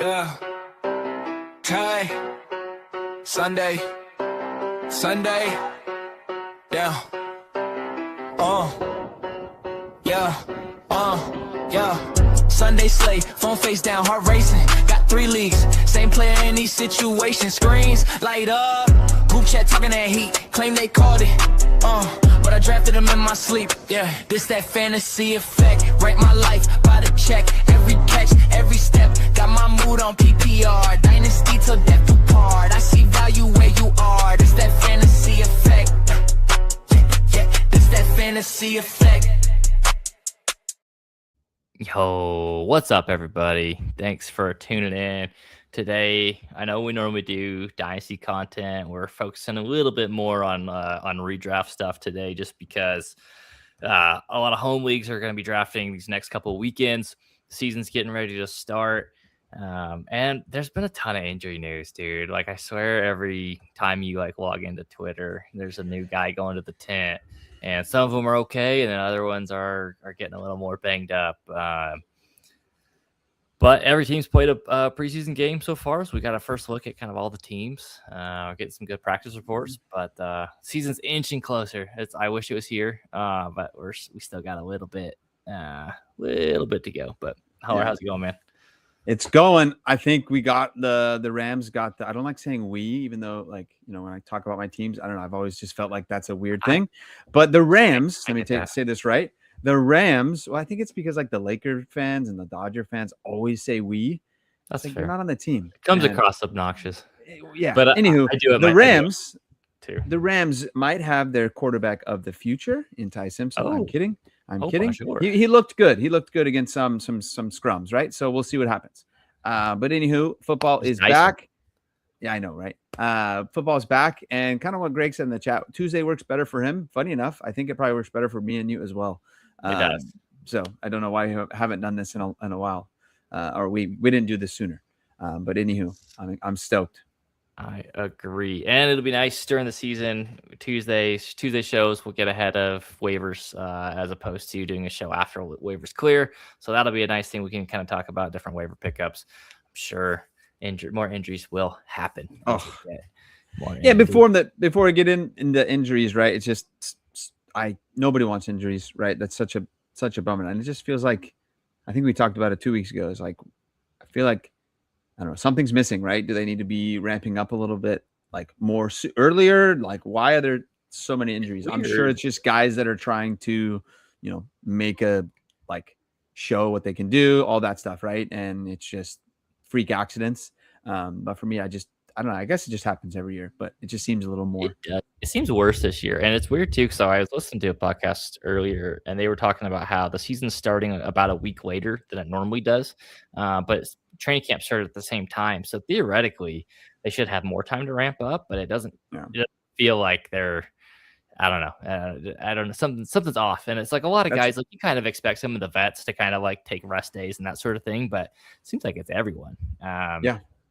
Yeah. Ty. Sunday. Yeah. Yeah. Sunday slate, phone face down, heart racing. Got 3 leagues, same player in these situations. Screens light up, group chat talking that heat. Claim they called it, but I drafted them in my sleep. Yeah, this that fantasy effect. Rank my life by the check. Every catch, every step. Got my mood on PPR. Dynasty till death do part. I see value where you are. This that fantasy effect. Yeah, this that fantasy effect. Yo, what's up, everybody? Thanks for tuning in today. I know we normally do Dynasty content. We're focusing a little bit more on redraft stuff today, just because a lot of home leagues are going to be drafting these next couple of weekends. The season's getting ready to start, and there's been a ton of injury news, dude. Like, I swear, every time you log into Twitter, there's a new guy going to the tent. And some of them are okay, and then other ones are getting a little more banged up. But every team's played a preseason game so far, so we got a first look at kind of all the teams. Getting some good practice reports, but season's inching closer. I wish it was here, but we still got a little bit to go. But how's it going, man? It's going. I think we got the Rams got the. I don't like saying we, even though, when I talk about my teams, I don't know. I've always just felt like that's a weird thing. But the Rams, let me say this right. The Rams. Well, I think it's because the Laker fans and the Dodger fans always say we. That's fair. You're not on the team. It comes across obnoxious. Yeah. But anywho, the Rams too. The Rams might have their quarterback of the future in Ty Simpson. Oh. I'm kidding. Sure. He looked good. He looked good against some scrums, right? So we'll see what happens. But anywho, football is back. Yeah, I know, right? Football is back, and kind of what Greg said in the chat, Tuesday works better for him. Funny enough, I think it probably works better for me and you as well. It does. So I don't know why we haven't done this in a while, or we didn't do this sooner. But anywho, I'm stoked. I agree. And it'll be nice during the season. Tuesday shows will get ahead of waivers as opposed to doing a show after waivers clear. So that'll be a nice thing. We can kind of talk about different waiver pickups. I'm sure more injuries will happen. Yeah, before we get into injuries, right? It's just nobody wants injuries, right? That's such a bummer. And it just feels like, I think we talked about it 2 weeks ago. It's like, I feel like, I don't know, something's missing, right? Do they need to be ramping up a little bit, more earlier? Why are there so many injuries? I'm sure it's just guys that are trying to, make a show what they can do, all that stuff, right? And it's just freak accidents. But for me, I don't know. I guess it just happens every year, but it just seems a little more. It seems worse this year, and it's weird too. So I was listening to a podcast earlier, and they were talking about how the season's starting about a week later than it normally does, but training camp started at the same time. So theoretically, they should have more time to ramp up, but it doesn't feel like they're. I don't know. I don't know. Something's off, and it's a lot of guys. You kind of expect some of the vets to kind of take rest days and that sort of thing, but it seems like it's everyone.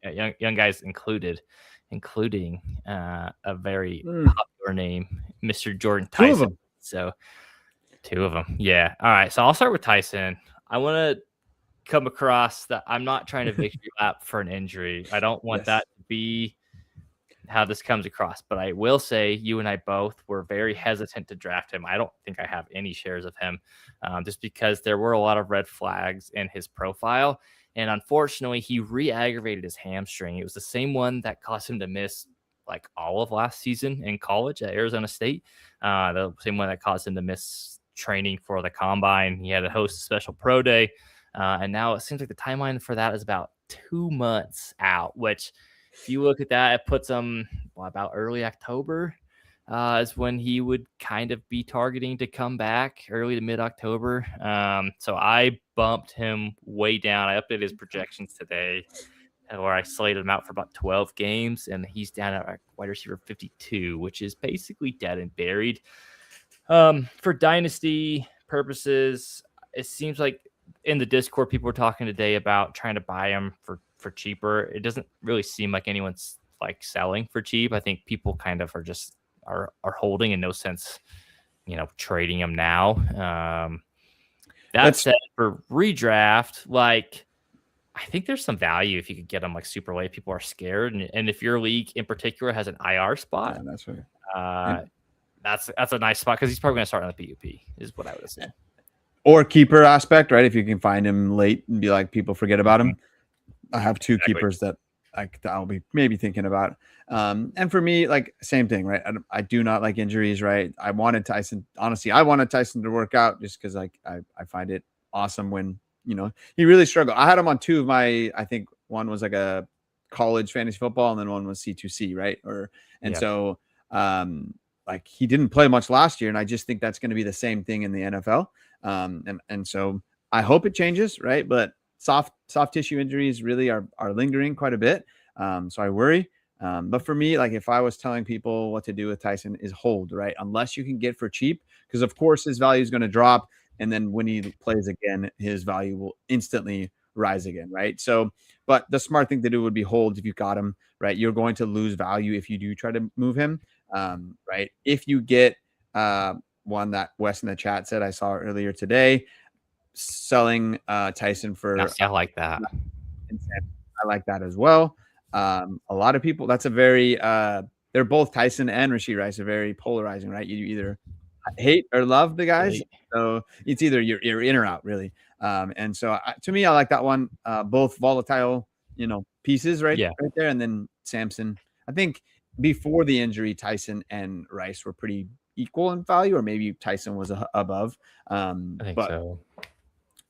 Young guys including a very popular name, Mr. Jordan Tyson. 2 of them. So 2 of them. Yeah. All right. So I'll start with Tyson. I want to come across that I'm not trying to victory lap for an injury. I don't want that to be how this comes across, but I will say you and I both were very hesitant to draft him. I don't think I have any shares of him, just because there were a lot of red flags in his profile. And unfortunately, he re-aggravated his hamstring. It was the same one that caused him to miss all of last season in college at Arizona State. The same one that caused him to miss training for the combine. He had to host a special pro day. And now it seems like the timeline for that is about 2 months out, which if you look at that, it puts him about early October is when he would kind of be targeting to come back, early to mid-October. So I bumped him way down. I updated his projections today, where I slated him out for about 12 games, and he's down at wide receiver 52, which is basically dead and buried. For dynasty purposes, it seems like in the Discord, people were talking today about trying to buy him for cheaper. It doesn't really seem like anyone's selling for cheap. I think people kind of are holding, in no sense, trading him now. That said, for redraft, I think there's some value if you could get him like super late. People are scared, and if your league in particular has an IR spot, Yeah, that's right. That's a nice spot because he's probably going to start on the PUP, is what I would assume. Or keeper aspect, right? If you can find him late and be like, people forget about him. I have two keepers that I'll be maybe thinking about. And for me, like same thing, right? I do not like injuries, right? I wanted Tyson. Honestly, I wanted Tyson to work out just because like I find it awesome when he really struggled. I had him on two of my. I think one was like a college fantasy football, and then one was C2C, right? So like he didn't play much last year, and I just think that's going to be the same thing in the NFL. And so I hope it changes, right? But soft tissue injuries really are lingering quite a bit. So I worry. But for me, like if I was telling people what to do with Tyson is hold, right? Unless you can get for cheap, because of course his value is going to drop. And then when he plays again, his value will instantly rise again, right? So, but the smart thing to do would be hold if you got him, right? You're going to lose value if you do try to move him, right? If you get one that Wes in the chat said I saw earlier today, selling Tyson for I like that. I like that as well. A lot of people, that's a very they're both Tyson and Rashid Rice are very polarizing, right? You either hate or love the guys, so it's either you're in or out, really. And so to me, I like that one. Both volatile, pieces, right there. And then Samson, I think before the injury, Tyson and Rice were pretty equal in value, or maybe Tyson was above. I think so.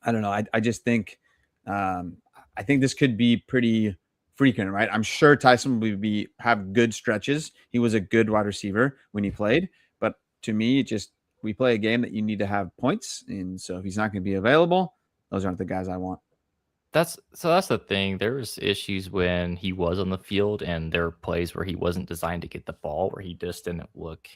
I don't know. I just think I think this could be pretty frequent, right? I'm sure Tyson will have good stretches. He was a good wide receiver when he played, but to me, we play a game that you need to have points, and so if he's not going to be available, those aren't the guys I want. That's the thing. There was issues when he was on the field, and there were plays where he wasn't designed to get the ball, where he just didn't look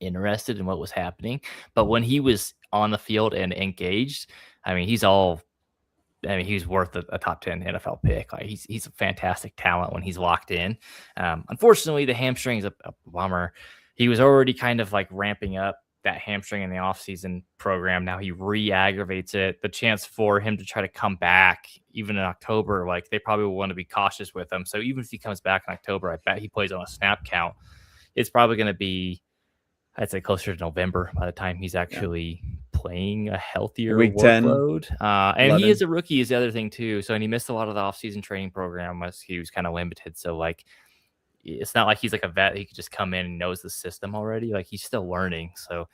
interested in what was happening. But when he was on the field and engaged, I mean, he's worth a top 10 NFL pick. Like he's a fantastic talent when he's locked in. Unfortunately, the hamstring is a bummer. He was already kind of like ramping up that hamstring in the offseason program. Now he re-aggravates it. The chance for him to try to come back even in October, like they probably will want to be cautious with him. So even if he comes back in October, I bet he plays on a snap count. It's probably going to be, I'd say, closer to November by the time he's actually playing a healthier Week workload. 10, and 11. He is a rookie is the other thing too. So, and he missed a lot of the offseason training program as he was kind of limited. So like, it's not like he's like a vet. He could just come in and knows the system already. Like he's still learning. So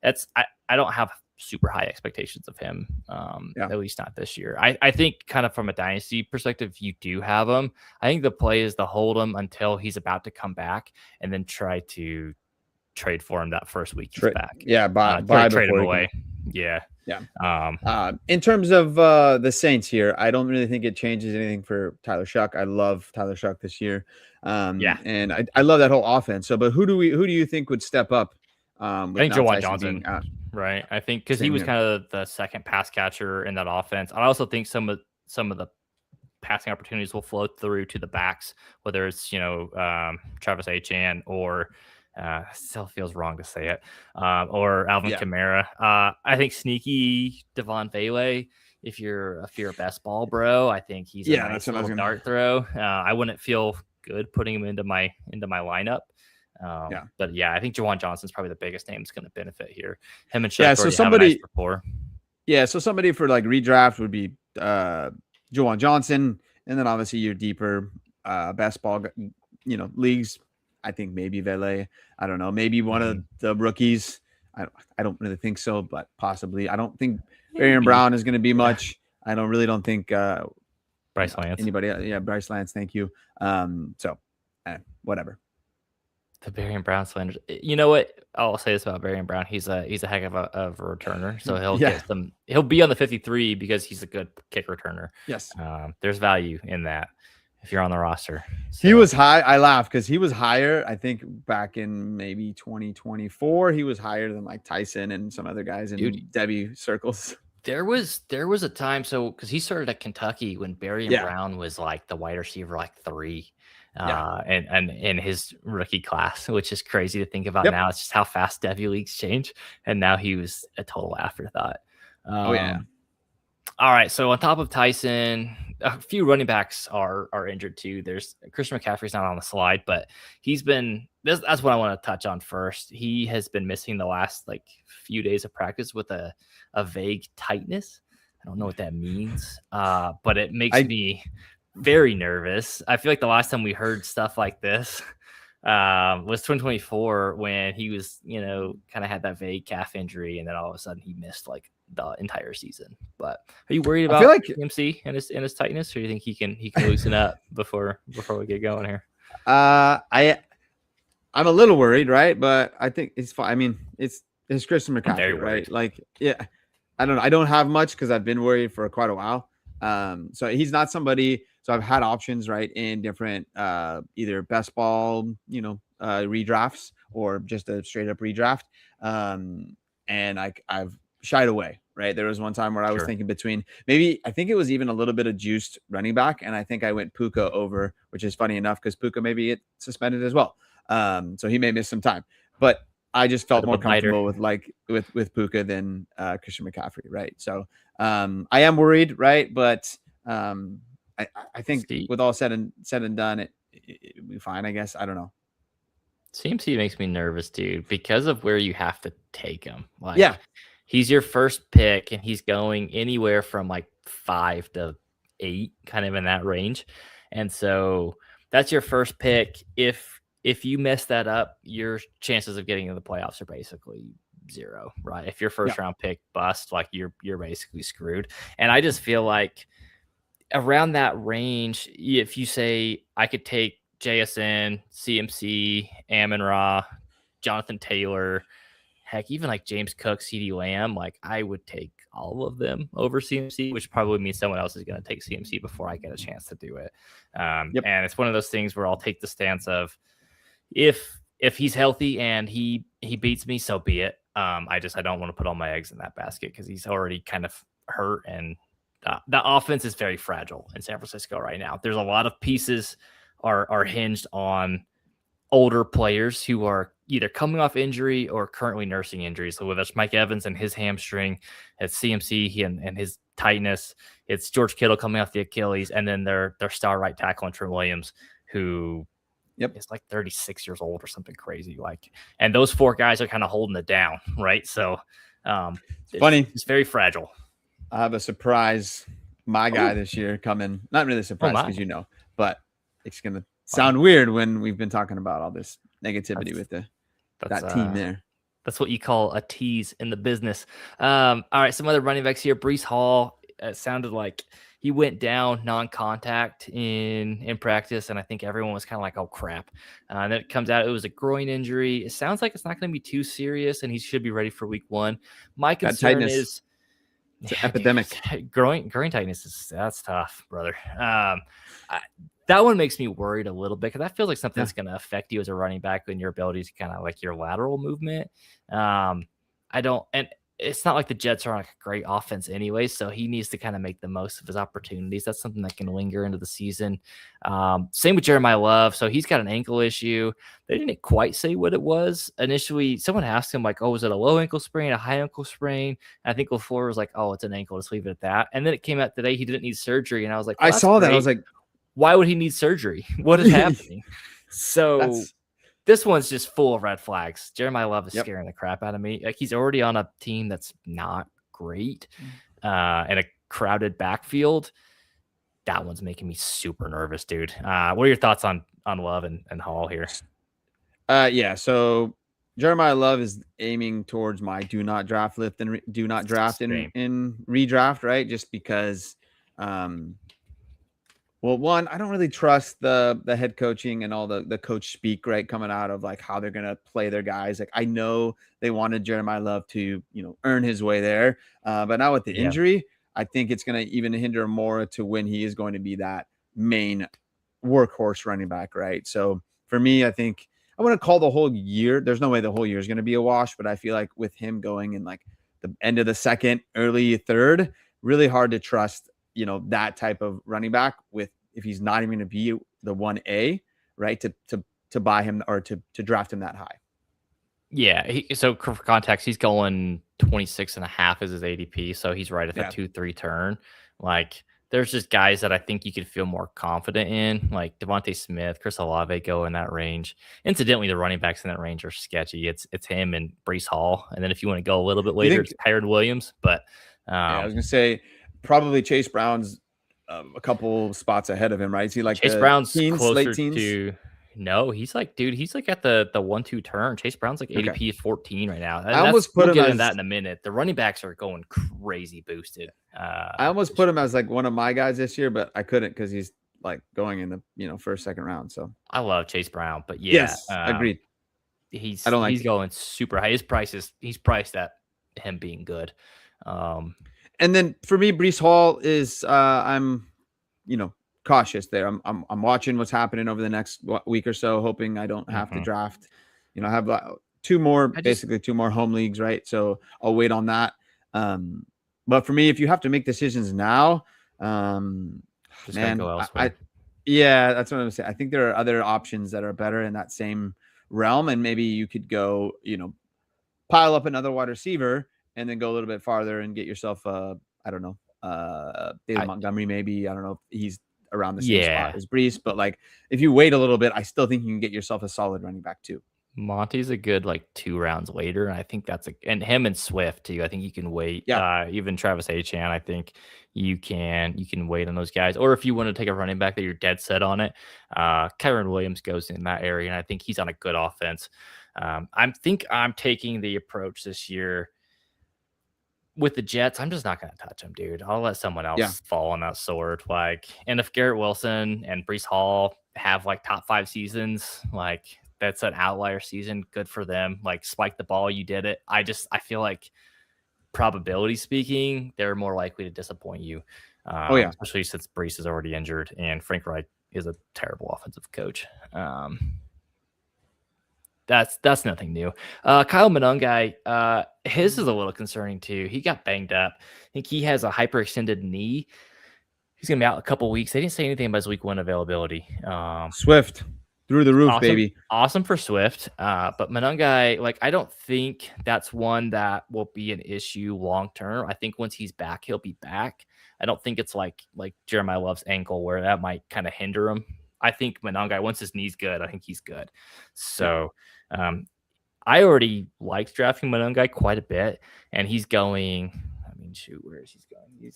I don't have super high expectations of him. At least not this year. I think kind of from a dynasty perspective, you do have him. I think the play is to hold him until he's about to come back and then try to trade for him that first week he's back. Yeah, buy trade him away. Yeah. In terms of the Saints here, I don't really think it changes anything for Tyler Shuck. I love Tyler Shuck this year. And I love that whole offense. So, but who do you think would step up? I think Juwan Johnson, right? I think because he was kind of the second pass catcher in that offense. I also think some of the passing opportunities will flow through to the backs, whether it's Travis Etienne or still feels wrong to say it, or Alvin Kamara. I think sneaky Devon Vele. If you're a best ball bro, I think he's a nice little dart throw. I wouldn't feel good putting him into my lineup. But I think Juwan Johnson's probably the biggest name that's going to benefit here. Him and Shaq so somebody have a nice rapport. So somebody for like redraft would be Juwan Johnson, and then obviously your deeper best ball leagues. I think maybe Vele. I don't know. Maybe one of the rookies. I don't really think so, but possibly. I don't think Barian Brown is going to be much. I don't think Bryce Lance. Anybody? Bryce Lance. Thank you. Whatever. The Barian Brown slander. You know what? I'll say this about Barian Brown. He's a heck of a returner. So he'll get them. He'll be on the 53 because he's a good kick returner. Yes. There's value in that if you're on the roster. So. He was high. I laugh because he was higher. I think back in maybe 2024, he was higher than like Tyson and some other guys in Debbie circles. There was a time. So because he started at Kentucky when Barian Brown was like the wide receiver, like 3. And in his rookie class, which is crazy to think about now. It's just how fast Devy leagues change. And now he was a total afterthought. All right. So on top of Tyson, a few running backs are injured too. There's Christian McCaffrey's not on the slide, but he's been that's what I want to touch on first. He has been missing the last like few days of practice with a vague tightness. I don't know what that means, but it makes me very nervous. I feel like the last time we heard stuff like this was 2024 when he was, kind of had that vague calf injury, and then all of a sudden he missed like the entire season. But are you worried about CMC and his tightness, or do you think he can loosen up before we get going here? I'm a little worried, right? But I think it's fine. I mean, it's Christian McCaffrey, right? Like, yeah, I don't know. I don't have much because I've been worried for quite a while. So he's not somebody. So I've had options, right, in different either best ball, redrafts or just a straight up redraft. And I've shied away, right? There was one time where I was thinking between I think it was even a little bit of juiced running back, and I think I went Puka over, which is funny enough because Puka maybe get suspended as well. So he may miss some time, but I just felt more comfortable with Puka than Christian McCaffrey, right? So I am worried, right? But I think with all said and done, it'll be fine, I guess. I don't know. CMC makes me nervous, dude, because of where you have to take him. Like, he's your first pick, and he's going anywhere from like 5 to 8, kind of in that range. And so that's your first pick. If you mess that up, your chances of getting into the playoffs are basically 0, right? If your first round pick bust, like you're basically screwed. And I just feel like around that range, if you say I could take JSN, CMC, Amon-Ra, Jonathan Taylor, heck, even like James Cook, CeeDee Lamb, like I would take all of them over CMC, which probably means someone else is going to take CMC before I get a chance to do it. And it's one of those things where I'll take the stance of if he's healthy and he beats me, so be it. I don't want to put all my eggs in that basket because he's already kind of hurt, and the offense is very fragile in San Francisco right now. There's a lot of pieces are hinged on older players who are either coming off injury or currently nursing injuries. So whether it's Mike Evans and his hamstring, it's CMC and his tightness, it's George Kittle coming off the Achilles, and then their star right tackle, Trent Williams, who is like 36 years old or something crazy. Like, and those 4 guys are kind of holding it down, right? So funny. It's very fragile. I have a surprise, my guy this year coming. Not really a surprise because but it's gonna sound weird when we've been talking about all this negativity with that team there. That's what you call a tease in the business. All right, some other running backs here. Breece Hall. It sounded like he went down non-contact in practice, and I think everyone was kind of like, "Oh crap!" And then it comes out it was a groin injury. It sounds like it's not going to be too serious, and he should be ready for week 1. My concern is. It's an epidemic. Growing tightness that's tough, brother. That one makes me worried a little bit because that feels like something that's going to affect you as a running back and your ability to kind of like your lateral movement. And it's not like the Jets are like a great offense anyway, so he needs to kind of make the most of his opportunities. That's something that can linger into the season. Same with Jeremiah Love. So he's got an ankle issue. They didn't quite say what it was. Initially, someone asked him like, oh, was it a low ankle sprain, a high ankle sprain? And I think LaFleur was like, oh, it's an ankle. Let's leave it at that. And then it came out today he didn't need surgery. And I was like, I saw that. I was like, why would he need surgery? What is happening? So this one's just full of red flags. Jeremiah Love is scaring the crap out of me. Like, he's already on a team that's not great and a crowded backfield. That one's making me super nervous, dude. What are your thoughts on Love and Hall here? So Jeremiah Love is aiming towards my do not draft lift and do not draft in redraft, right? Just because well, one, I don't really trust the head coaching and all the coach speak, right, coming out of like how they're going to play their guys. Like, I know they wanted Jeremiah Love to, earn his way there. But now with the injury, I think it's going to even hinder more to when he is going to be that main workhorse running back, right? So for me, I think I want to call the whole year. There's no way the whole year is going to be a wash, but I feel like with him going in like the end of the second, early third, really hard to trust that type of running back if he's not even going to be the 1A, right? To buy him or to draft him that high. Yeah. So for context, he's going 26.5 as his ADP. So he's right at the 2-3 turn. Like, there's just guys that I think you could feel more confident in, like Devontae Smith, Chris Olave go in that range. Incidentally, the running backs in that range are sketchy. It's him and Brees Hall. And then if you want to go a little bit later, it's Kyren Williams. But I was going to say probably Chase Brown's a couple spots ahead of him, right? Is he like Chase the Brown's teens, closer late teens? to no, he's like, dude, he's like at the 1-2 turn. Chase Brown's like ADP 14 right now. And I almost put we'll him get as into that in a minute. The running backs are going crazy boosted. I almost put him as like one of my guys this year, but I couldn't because he's like going in the first, second round. So I love Chase Brown, but yeah, yes, agreed. He's going super high. His price he's priced at him being good. And then for me, Brees Hall is I'm cautious there. I'm watching what's happening over the next week or so, hoping I don't have to draft. I have two more home leagues, right? So I'll wait on that. But for me, if you have to make decisions now, just man, go elsewhere. That's what I'm saying. I think there are other options that are better in that same realm, and maybe you could go, pile up another wide receiver and then go a little bit farther and get yourself I don't know, David Montgomery, maybe. I don't know if he's around the same spot as Brees, but like if you wait a little bit, I still think you can get yourself a solid running back too. Monty's a good 2 rounds later, and I think and him and Swift too. I think you can wait. Yeah. Even Travis Etienne, I think you can wait on those guys. Or if you want to take a running back that you're dead set on it, Kyren Williams goes in that area, and I think he's on a good offense. I think I'm taking the approach this year with the Jets. I'm just not going to touch him, dude. I'll let someone else fall on that sword. And if Garrett Wilson and Brees Hall have top 5 seasons, that's an outlier season. Good for them. Spike the ball. You did it. I feel like probability speaking, they're more likely to disappoint you. Especially since Brees is already injured and Frank Reich is a terrible offensive coach. That's nothing new. Kyle Monangai, his is a little concerning too. He got banged up. I think he has a hyperextended knee. He's gonna be out a couple weeks. They didn't say anything about his week 1 availability. Swift through the roof, baby. Awesome for Swift. But Monangai, I don't think that's one that will be an issue long term. I think once he's back, he'll be back. I don't think it's like Jeremiah Love's ankle where that might kind of hinder him. I think Monangai, once his knee's good, I think he's good. So I already liked drafting Monangai quite a bit, and he's going. Where is he going?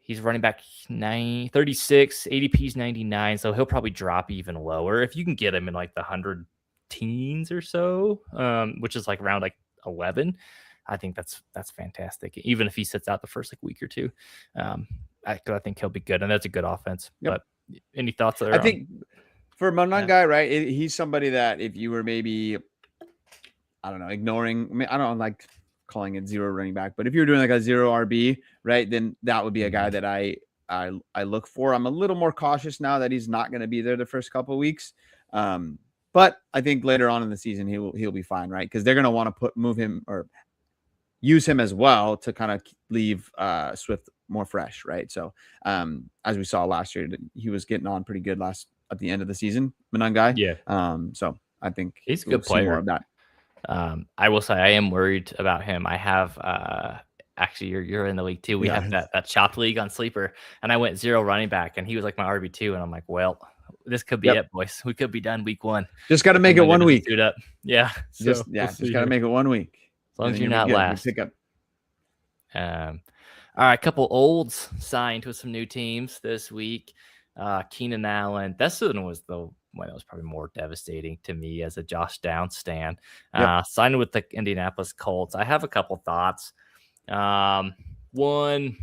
He's running back 36, ADP's 99, so he'll probably drop even lower if you can get him in the 100 teens or so, which is around 11. I think that's fantastic. Even if he sits out the first week or two, I think he'll be good, and that's a good offense. Yep. But any thoughts there? I think for Monangai, right? He's somebody that if you were maybe, I don't know, ignoring. I don't like calling it zero running back, but if you're doing a zero RB, right, then that would be a guy that I look for. I'm a little more cautious now that he's not going to be there the first couple of weeks, but I think later on in the season he'll be fine, right? Because they're going to want to move him or use him as well to kind of leave Swift more fresh, right? So as we saw last year, he was getting on pretty good at the end of the season, Monangai. Yeah. So I think he's a good player. More of that. I will say I am worried about him. I have actually you're in the league too. We have that chopped league on Sleeper, and I went 0 running back, and he was my RB2, and I'm like, well, this could be it, boys. We could be done week 1. Just got to make it 1 week. Suit up. Yeah. Just got to make it 1 week. As long as you're not last. Pick up. All right, a couple olds signed with some new teams this week. Keenan Allen. This one was the one that was probably more devastating to me as a Josh Downs stan. Signed with the Indianapolis Colts. I have a couple thoughts. One,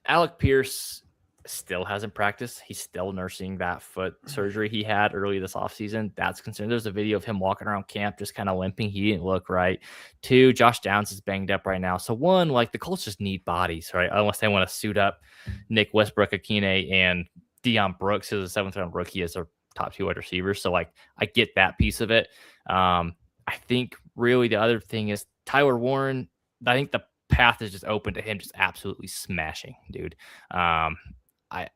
Alec Pierce still hasn't practiced. He's still nursing that foot surgery he had early this offseason. That's concerning. There's a video of him walking around camp just kind of limping. He didn't look right. 2, Josh Downs is banged up right now. So 1, the Colts just need bodies, right? Unless they want to suit up Nick Westbrook, Akine, and Deion Brooks, who's a 7th-round rookie, as their top 2 wide receivers. So, I get that piece of it. I think really the other thing is Tyler Warren. I think the path is just open to him just absolutely smashing, dude.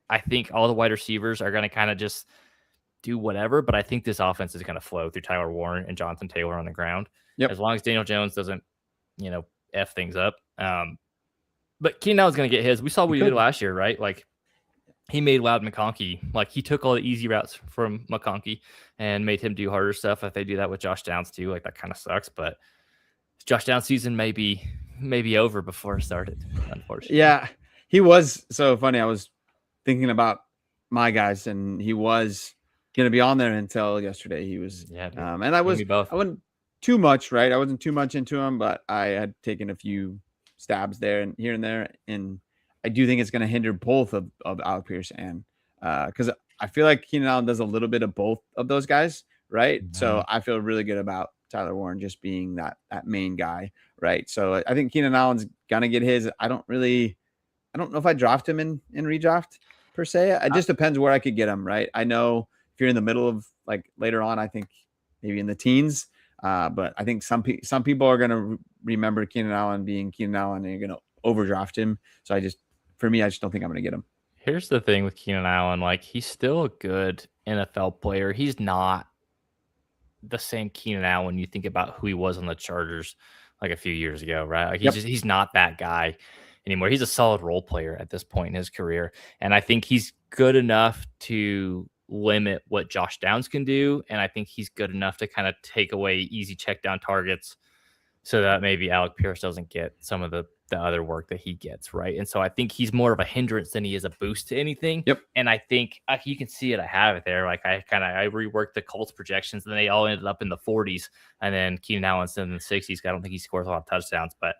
I think all the wide receivers are going to kind of just do whatever, but I think this offense is going to flow through Tyler Warren and Jonathan Taylor on the ground. Yep. As long as Daniel Jones doesn't, F things up. But Keenan Allen's going to get his. We saw what he did last year, right? Like, he made Loud McConkey, like he took all the easy routes from McConkey and made him do harder stuff. If they do that with Josh Downs too, like that kind of sucks. But Josh Downs season may be over before it started, unfortunately. Yeah, he was so funny. I was thinking about my guys, and he was going to be on there until yesterday. He was, and I wasn't too much, right? I wasn't too much into him, but I had taken a few stabs there and here and there, and I do think it's going to hinder both of Alec Pierce and because I feel like Keenan Allen does a little bit of both of those guys, right? Mm-hmm. So I feel really good about Tyler Warren just being that main guy, right? So I think Keenan Allen's gonna get his. I don't know if I draft him in redraft per se. It just depends where I could get him, right? I know if you're in the middle of like later on, I think maybe in the teens. But I think some people are gonna remember Keenan Allen being Keenan Allen and you're gonna overdraft him. So for me, I just don't think I'm going to get him. Here's the thing with Keenan Allen. Like, he's still a good NFL player. He's not the same Keenan Allen you think about who he was on the Chargers like a few years ago, right? Like, he's not that guy anymore. He's a solid role player at this point in his career. And I think he's good enough to limit what Josh Downs can do. And I think he's good enough to kind of take away easy check down targets so that maybe Alec Pierce doesn't get some of the other work that he gets, right? And so I think he's more of a hindrance than he is a boost to anything. Yep. And I think you can see it. I have it there. Like I reworked the Colts projections and they all ended up in the 40s. And then Keenan Allen's in the 60s. I don't think he scores a lot of touchdowns, but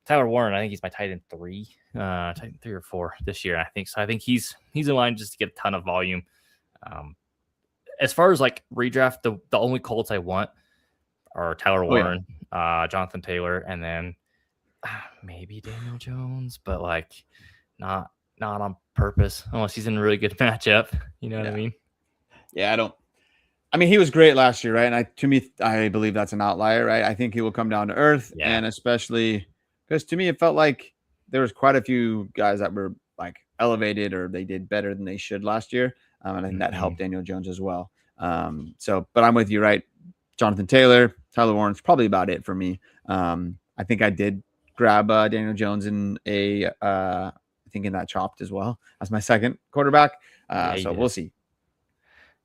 Tyler Warren, I think he's my tight end 3 or 4 this year. I think so. I think he's in line just to get a ton of volume. As far as like redraft, the only Colts I want are Tyler Warren, Jonathan Taylor, and then maybe Daniel Jones, but like not on purpose unless he's in a really good matchup. You know what I mean? Yeah, he was great last year, right? And I believe that's an outlier, right? I think he will come down to earth, and especially because to me it felt like there was quite a few guys that were like elevated or they did better than they should last year, and I think that helped Daniel Jones as well. But I'm with you, right? Jonathan Taylor, Tyler Warren's probably about it for me. I think I did grab Daniel Jones in I think in that chopped as well as my second quarterback. So we'll see.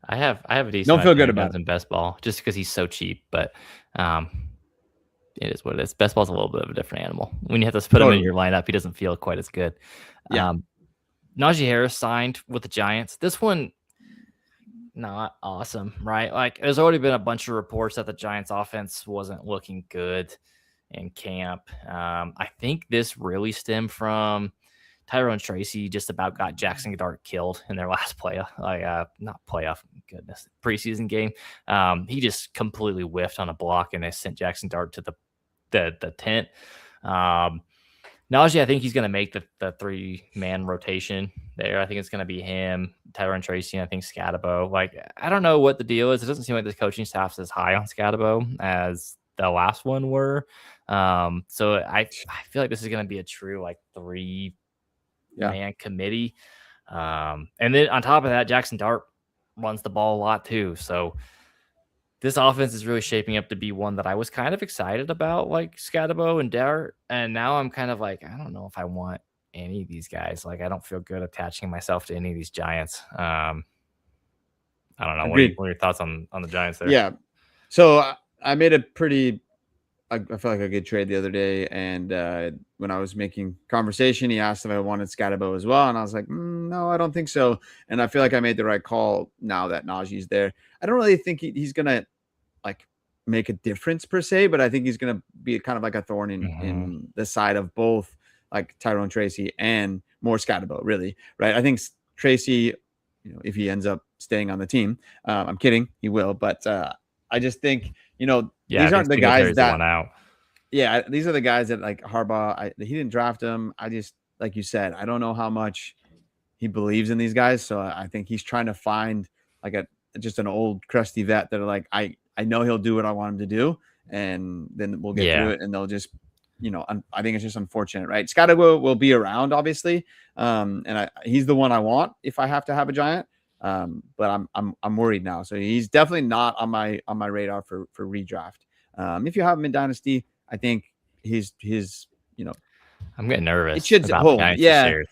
I have a decent. Don't feel good about it in best ball just because he's so cheap, but it is what it is. Best ball's a little bit of a different animal. When you have to put him in your lineup, he doesn't feel quite as good. Yeah. Najee Harris signed with the Giants. This one, not awesome, right? Like, there's already been a bunch of reports that the Giants offense wasn't looking good in camp. I think this really stemmed from Tyrone Tracy just about got Jackson Dart killed in their last preseason game. He just completely whiffed on a block and they sent Jackson Dart to the tent. Najee, I think he's going to make the 3-man rotation there. I think it's going to be him, Tyrone Tracy, and I think Scatabo. Like, I don't know what the deal is. It doesn't seem like the coaching staff's as high on Scatabo as the last one were. So I feel like this is going to be a true like 3-man committee. And then on top of that, Jackson Dart runs the ball a lot too. So this offense is really shaping up to be one that I was kind of excited about, like Scatabo and Dart. And now I'm kind of like, I don't know if I want any of these guys. Like, I don't feel good attaching myself to any of these Giants. I don't know. What are your thoughts on the Giants there? Yeah. So I made a pretty, I feel like a good trade the other day. And when I was making conversation, he asked if I wanted Scatabo as well. And I was like, no, I don't think so. And I feel like I made the right call now that Najee's there. I don't really think he's going to like make a difference per se, but I think he's going to be kind of like a thorn in the side of both like Tyrone Tracy and more Scatabo, really. Right. I think Tracy, if he ends up staying on the team, I'm kidding, he will, but I just think, these aren't the guys that these are the guys that like Harbaugh, he didn't draft him. I just, like you said, I don't know how much he believes in these guys. So I think he's trying to find like just an old crusty vet that are like, I know he'll do what I want him to do. And then we'll get through it and they'll just, I think it's just unfortunate, right? Scatabo will be around obviously. And he's the one I want if I have to have a Giant. But I'm worried now. So he's definitely not on my radar for redraft. If you have him in Dynasty, I think his I'm getting nervous it should about hold. the Dynasty Yeah. shares.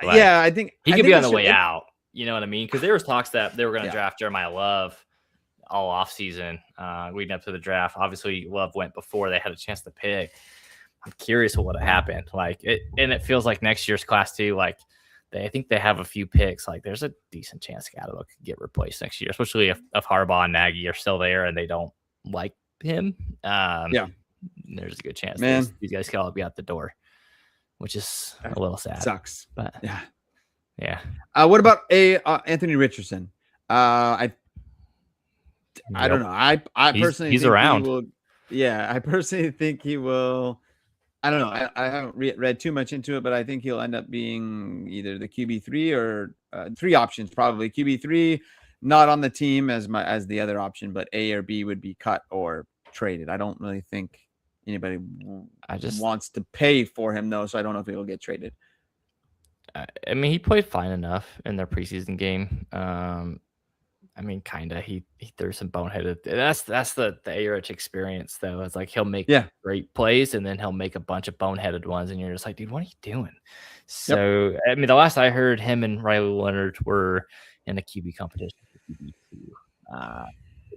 Like, Yeah, I think he I could think be it on the should- way out. You know what I mean? Because there was talks that they were going to Yeah. draft Jeremiah Love all off season, leading up to the draft. Obviously, Love went before they had a chance to pick. I'm curious what would have happened. Like it feels like next year's class too. Like I think they have a few picks. Like there's a decent chance Gatto could get replaced next year, especially if Harbaugh and Nagy are still there and they don't like him. Yeah, there's a good chance these guys could all be out the door, which is a little sad. Sucks, but yeah. What about Anthony Richardson? I don't know. I personally he's think around. He will, I personally think he will. I don't know. I haven't read too much into it, but I think he'll end up being either the QB3 or 3 options, probably QB3, not on the team as the other option, but A or B would be cut or traded. I don't really think anybody wants to pay for him though, so I don't know if he'll get traded. I mean, he played fine enough in their preseason game. I mean, kind of. He threw some boneheaded. That's the A-Rich experience, though. It's like he'll make great plays, and then he'll make a bunch of boneheaded ones, and you're just like, dude, what are you doing? So, I mean, the last I heard, him and Riley Leonard were in a QB competition for QB2,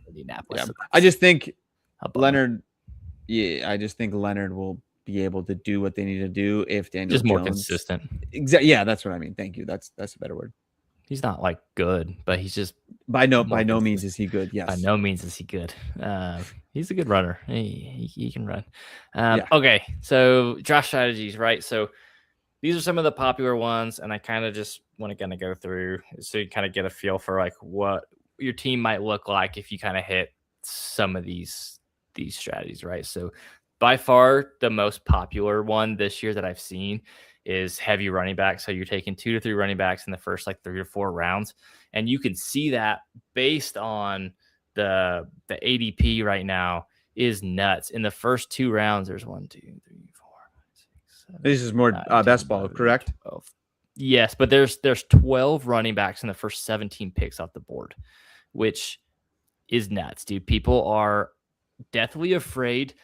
Indianapolis. Yeah. I just think Leonard. Yeah, I just think Leonard will be able to do what they need to do if Daniel just more Jones, consistent. Exactly. Yeah, that's what I mean. Thank you. That's a better word. He's not like good, but he's just by no means is he good. Yes, by no means is he good. He's a good runner. He can run. Yeah. Okay, so draft strategies, right? So these are some of the popular ones, and I kind of just want to kind of go through so you kind of get a feel for like what your team might look like if you kind of hit some of these strategies, right? So by far the most popular one this year that I've seen is heavy running back. So you're taking 2 to 3 running backs in the first like 3 to 4 rounds. And you can see that based on the ADP right now is nuts. In the first 2 rounds, there's 1, 2, 3, 4, 5, 6, 7. This is more best ball, correct? 12. Yes, but there's 12 running backs in the first 17 picks off the board, which is nuts, dude. People are deathly afraid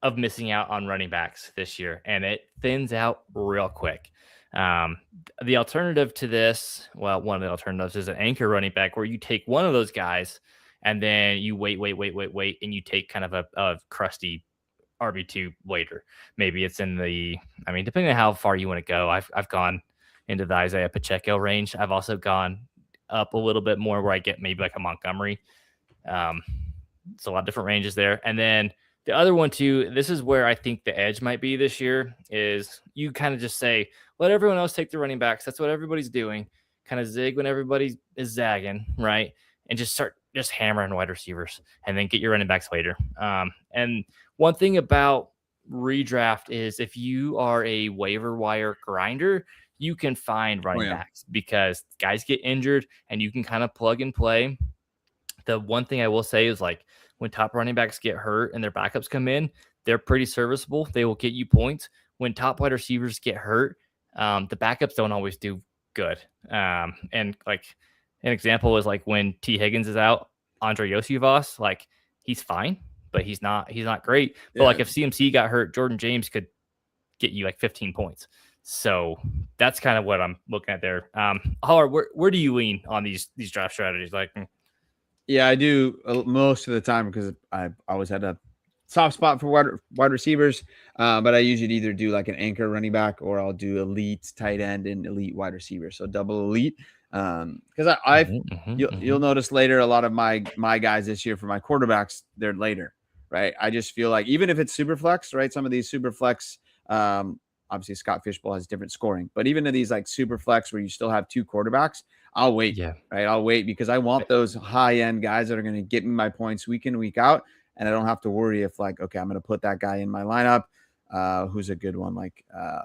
of missing out on running backs this year, and it thins out real quick. The alternative to this, well, one of the alternatives is an anchor running back where you take one of those guys and then you wait, and you take kind of a crusty RB2 later. Maybe it's in the, I mean, depending on how far you want to go. I've gone into the Isaiah Pacheco range. I've also gone up a little bit more where I get maybe like a Montgomery. It's a lot of different ranges there. And then the other one too, this is where I think the edge might be this year, is you kind of just say, let everyone else take the running backs. That's what everybody's doing. Kind of zig when everybody is zagging, right? And just start just hammering wide receivers and then get your running backs later. And one thing about redraft is if you are a waiver wire grinder, you can find running backs because guys get injured and you can kind of plug and play. The one thing I will say is like when top running backs get hurt and their backups come in, they're pretty serviceable. They will get you points. When top wide receivers get hurt, the backups don't always do good. And like an example is like when T. Higgins is out, Andre Yosivas, like he's fine, but he's not great. But like if CMC got hurt, Jordan James could get you like 15 points. So that's kind of what I'm looking at there. Holler, where do you lean on these draft strategies? Like, yeah, I do most of the time because I've always had a soft spot for wide receivers. But I usually either do like an anchor running back or I'll do elite tight end and elite wide receiver. So double elite. Because you'll notice later a lot of my guys this year for my quarterbacks, they're later, right? I just feel like even if it's super flex, right? Some of these super flex, obviously Scott Fishbowl has different scoring, but even in these like super flex where you still have 2 quarterbacks, I'll wait. Yeah. Right. I'll wait because I want those high end guys that are going to get me my points week in, week out. And I don't have to worry if like, okay, I'm going to put that guy in my lineup. Who's a good one? Like, I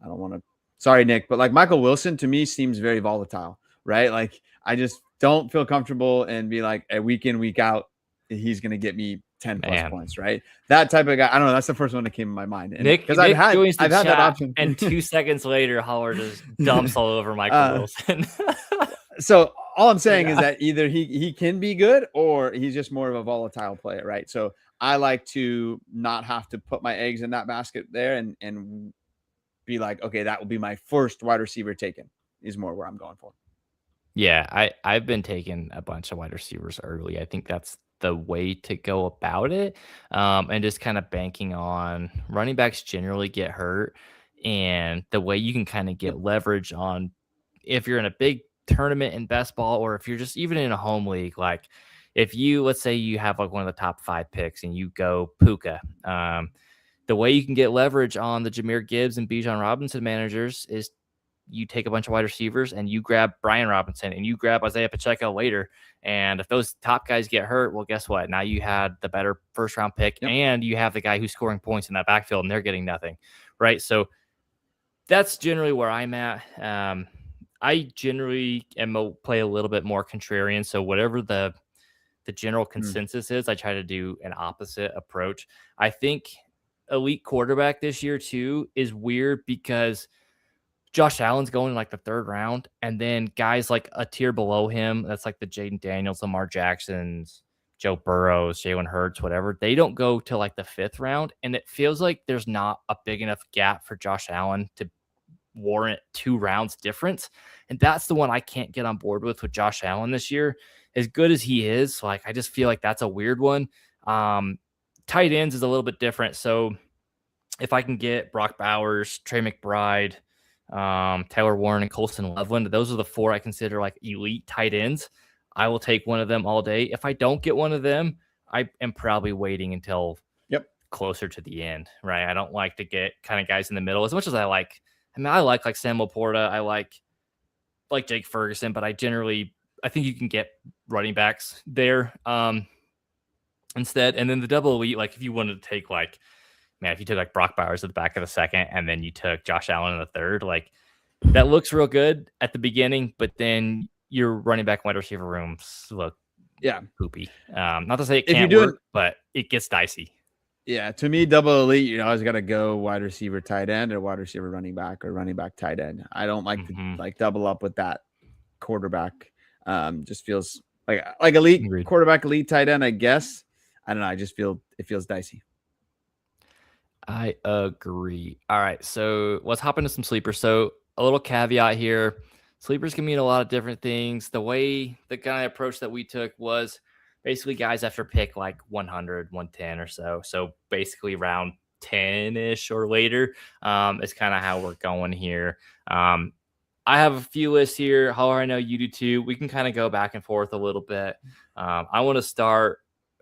don't want to, sorry, Nick, but like Michael Wilson to me seems very volatile, right? Like I just don't feel comfortable and be like a week in, week out, he's going to get me 10 plus points, right? That type of guy. I don't know. That's the first one that came in my mind. And because I've had that option. And 2 seconds later, Holler just dumps all over Michael Wilson. So all I'm saying is that either he can be good or he's just more of a volatile player, right? So I like to not have to put my eggs in that basket there and be like, okay, that will be my first wide receiver taken, is more where I'm going for. Yeah, I've been taking a bunch of wide receivers early. I think that's the way to go about it, and just kind of banking on running backs generally get hurt, and the way you can kind of Yep. get leverage on if you're in a big tournament in best ball, or if you're just even in a home league, like if you let's say you have like one of the top 5 picks and you go Puka, the way you can get leverage on the Jahmyr Gibbs and Bijan Robinson managers is you take a bunch of wide receivers and you grab Brian Robinson and you grab Isaiah Pacheco later. And if those top guys get hurt, well, guess what? Now you had the better first round pick and you have the guy who's scoring points in that backfield and they're getting nothing. Right. So that's generally where I'm at. I generally play a little bit more contrarian. So whatever the general consensus is, I try to do an opposite approach. I think elite quarterback this year too is weird because Josh Allen's going in like the 3rd round, and then guys like a tier below him, that's like the Jaden Daniels, Lamar Jacksons, Joe Burrows, Jalen Hurts, whatever. They don't go to like the 5th round, and it feels like there's not a big enough gap for Josh Allen to warrant 2 rounds difference. And that's the one I can't get on board with Josh Allen this year. As good as he is, like I just feel like that's a weird one. Tight ends is a little bit different. So if I can get Brock Bowers, Trey McBride, Taylor Warren, and Colston Loveland, those are the 4 I consider like elite tight ends. I will take one of them all day. If I don't get one of them, I am probably waiting until closer to the end, right? I don't like to get kind of guys in the middle as much as I like. I mean, I like Sam Laporta. I like Jake Ferguson, but I think you can get running backs there instead. And then the double elite, like if you wanted to take if you took like Brock Bowers at the back of the 2nd and then you took Josh Allen in the 3rd, like that looks real good at the beginning, but then your running back wide receiver rooms look poopy. Not to say it can't work, but it gets dicey. Yeah, to me, double elite, you always got to go wide receiver tight end or wide receiver running back or running back tight end. I don't like to like double up with that quarterback. Just feels like elite quarterback, elite tight end, I guess. I don't know. I just feel it feels dicey. I agree. All right, so let's hop into some sleepers. So a little caveat here. Sleepers can mean a lot of different things. The kind of approach that we took was basically guys after pick like 100, 110 or so. So basically round 10-ish or later is kind of how we're going here. I have a few lists here. However, I know you do too. We can kind of go back and forth a little bit. I want to start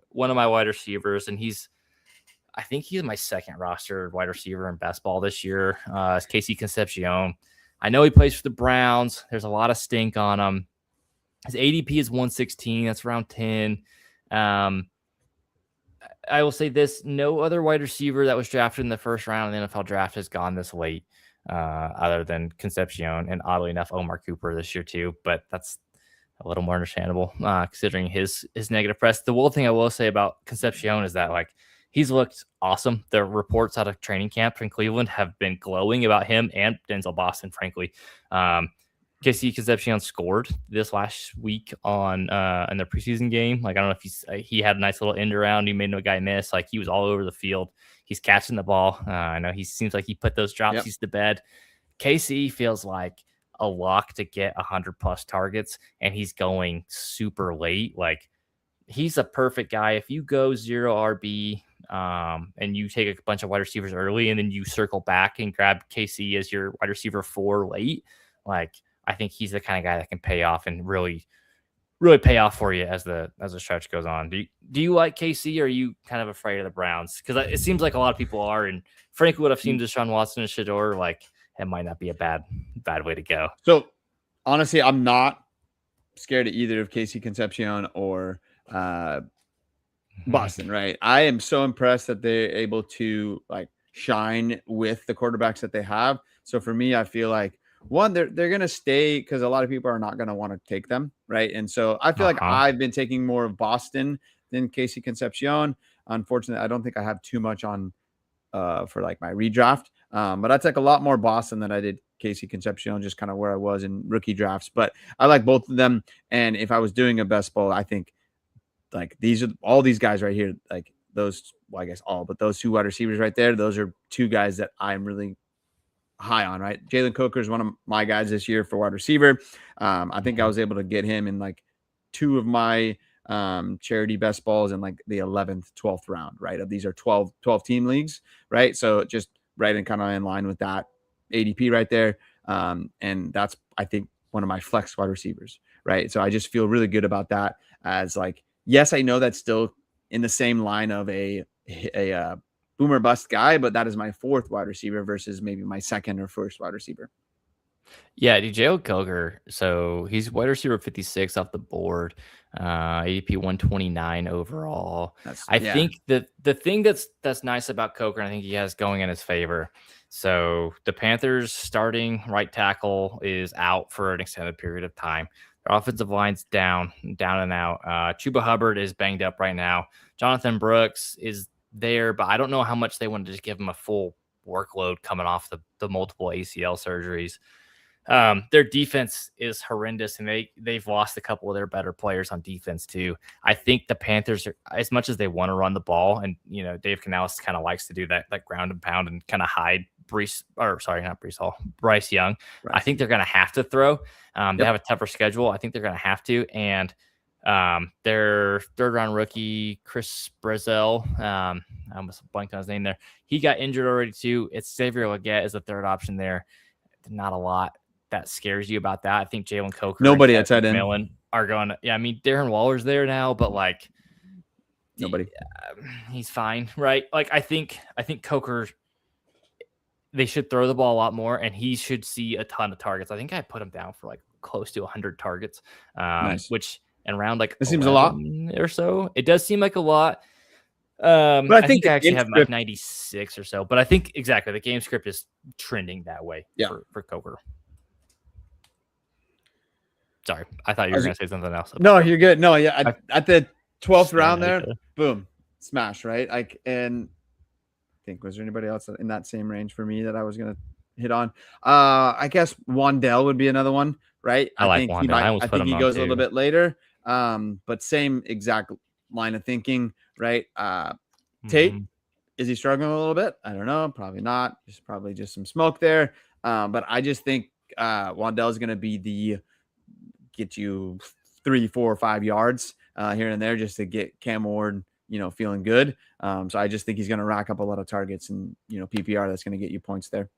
one of my wide receivers, and I think he's my 2nd roster wide receiver in best ball this year. It's Casey Concepcion. I know he plays for the Browns. There's a lot of stink on him. His ADP is 116. That's around 10. I will say this: no other wide receiver that was drafted in the 1st round of the NFL draft has gone this late, other than Concepcion and oddly enough Omar Cooper this year too. But that's a little more understandable considering his negative press. The one thing I will say about Concepcion is that he's looked awesome. The reports out of training camp in Cleveland have been glowing about him and Denzel Boston, frankly. Casey Concepcion scored this last week on in the preseason game. I don't know if he had a nice little end around. He made no guy miss. He was all over the field. He's catching the ball. I know he seems like he put those dropsies to bed. KC feels like a lock to get 100+ targets, and he's going super late. He's a perfect guy. If you go 0 RB and you take a bunch of wide receivers early and then you circle back and grab KC as your wide receiver 4 late, I think he's the kind of guy that can pay off and really, really pay off for you as the stretch goes on. Do you like KC, or are you kind of afraid of the Browns? Because it seems like a lot of people are, and frankly, what I've seen Deshaun Watson and Shador, it might not be a bad way to go. So honestly, I'm not scared of either of Casey Concepcion or Boston, right? I am so impressed that they're able to shine with the quarterbacks that they have. So for me, I feel like one, they're going to stay because a lot of people are not going to want to take them, right? And so I feel like I've been taking more of Boston than Casey Concepcion. Unfortunately, I don't think I have too much on for my redraft, but I took a lot more Boston than I did Casey Concepcion, just kind of where I was in rookie drafts. But I like both of them. And if I was doing a best ball, I think like these are all these guys right here, like those, well, I guess all, but those 2 wide receivers right there, those are 2 guys that I'm really high on, right? Jalen Coker is one of my guys this year for wide receiver. I think I was able to get him in like 2 of my charity best balls in like the 11th, 12th round, right? Of these are 12 team leagues, right? So just right and kind of in line with that ADP right there. And that's, I think, one of my flex wide receivers, right? So I just feel really good about that as like, yes, I know that's still in the same line of a boomer bust guy, but that is my 4th wide receiver versus maybe my 2nd or 1st wide receiver. Yeah, DJ Coker. So he's wide receiver 56 off the board, ADP 129 overall. I think that the thing that's nice about Coker, and I think he has going in his favor. So the Panthers starting right tackle is out for an extended period of time. Their offensive line's down and out. Chuba Hubbard is banged up right now. Jonathan Brooks is there, but I don't know how much they want to just give him a full workload coming off the multiple ACL surgeries. Their defense is horrendous, and they've lost a couple of their better players on defense too. I think the Panthers are, as much as they want to run the ball, and Dave Canales kind of likes to do that ground and pound and kind of hide Bryce Young. I think they're going to have to throw. They have a tougher schedule. I think they're going to have to, and their 3rd round rookie Chris Brazel, I almost blanked on his name there. He got injured already too. It's Xavier Legette is the 3rd option there. Not a lot that scares you about that. I think Jalen Coker, nobody at tight end are going to, I mean, Darren Waller's there now, but like nobody. He's fine, right? Like I think Coker, they should throw the ball a lot more, and he should see a ton of targets. I think I put him down for like close to 100 targets, nice. Which and around like it seems a lot or so. It does seem like a lot. But I think I actually have like 96 or so. But I think exactly the game script is trending that way for Coker. Sorry, I thought you were going to say something else. No, you're good. No, yeah, at the 12th round there, boom, smash, right? Like, and I think, was there anybody else in that same range for me that I was going to hit on? I guess Wandell would be another one, right? I think Wandell. I think he goes a little bit later, but same exact line of thinking, right? Tate, is he struggling a little bit? I don't know. Probably not. There's probably just some smoke there. But I just think Wandell is going to be get you 3, 4, 5 yards here and there just to get Cam Ward, feeling good. So I just think he's going to rack up a lot of targets and, PPR that's going to get you points there.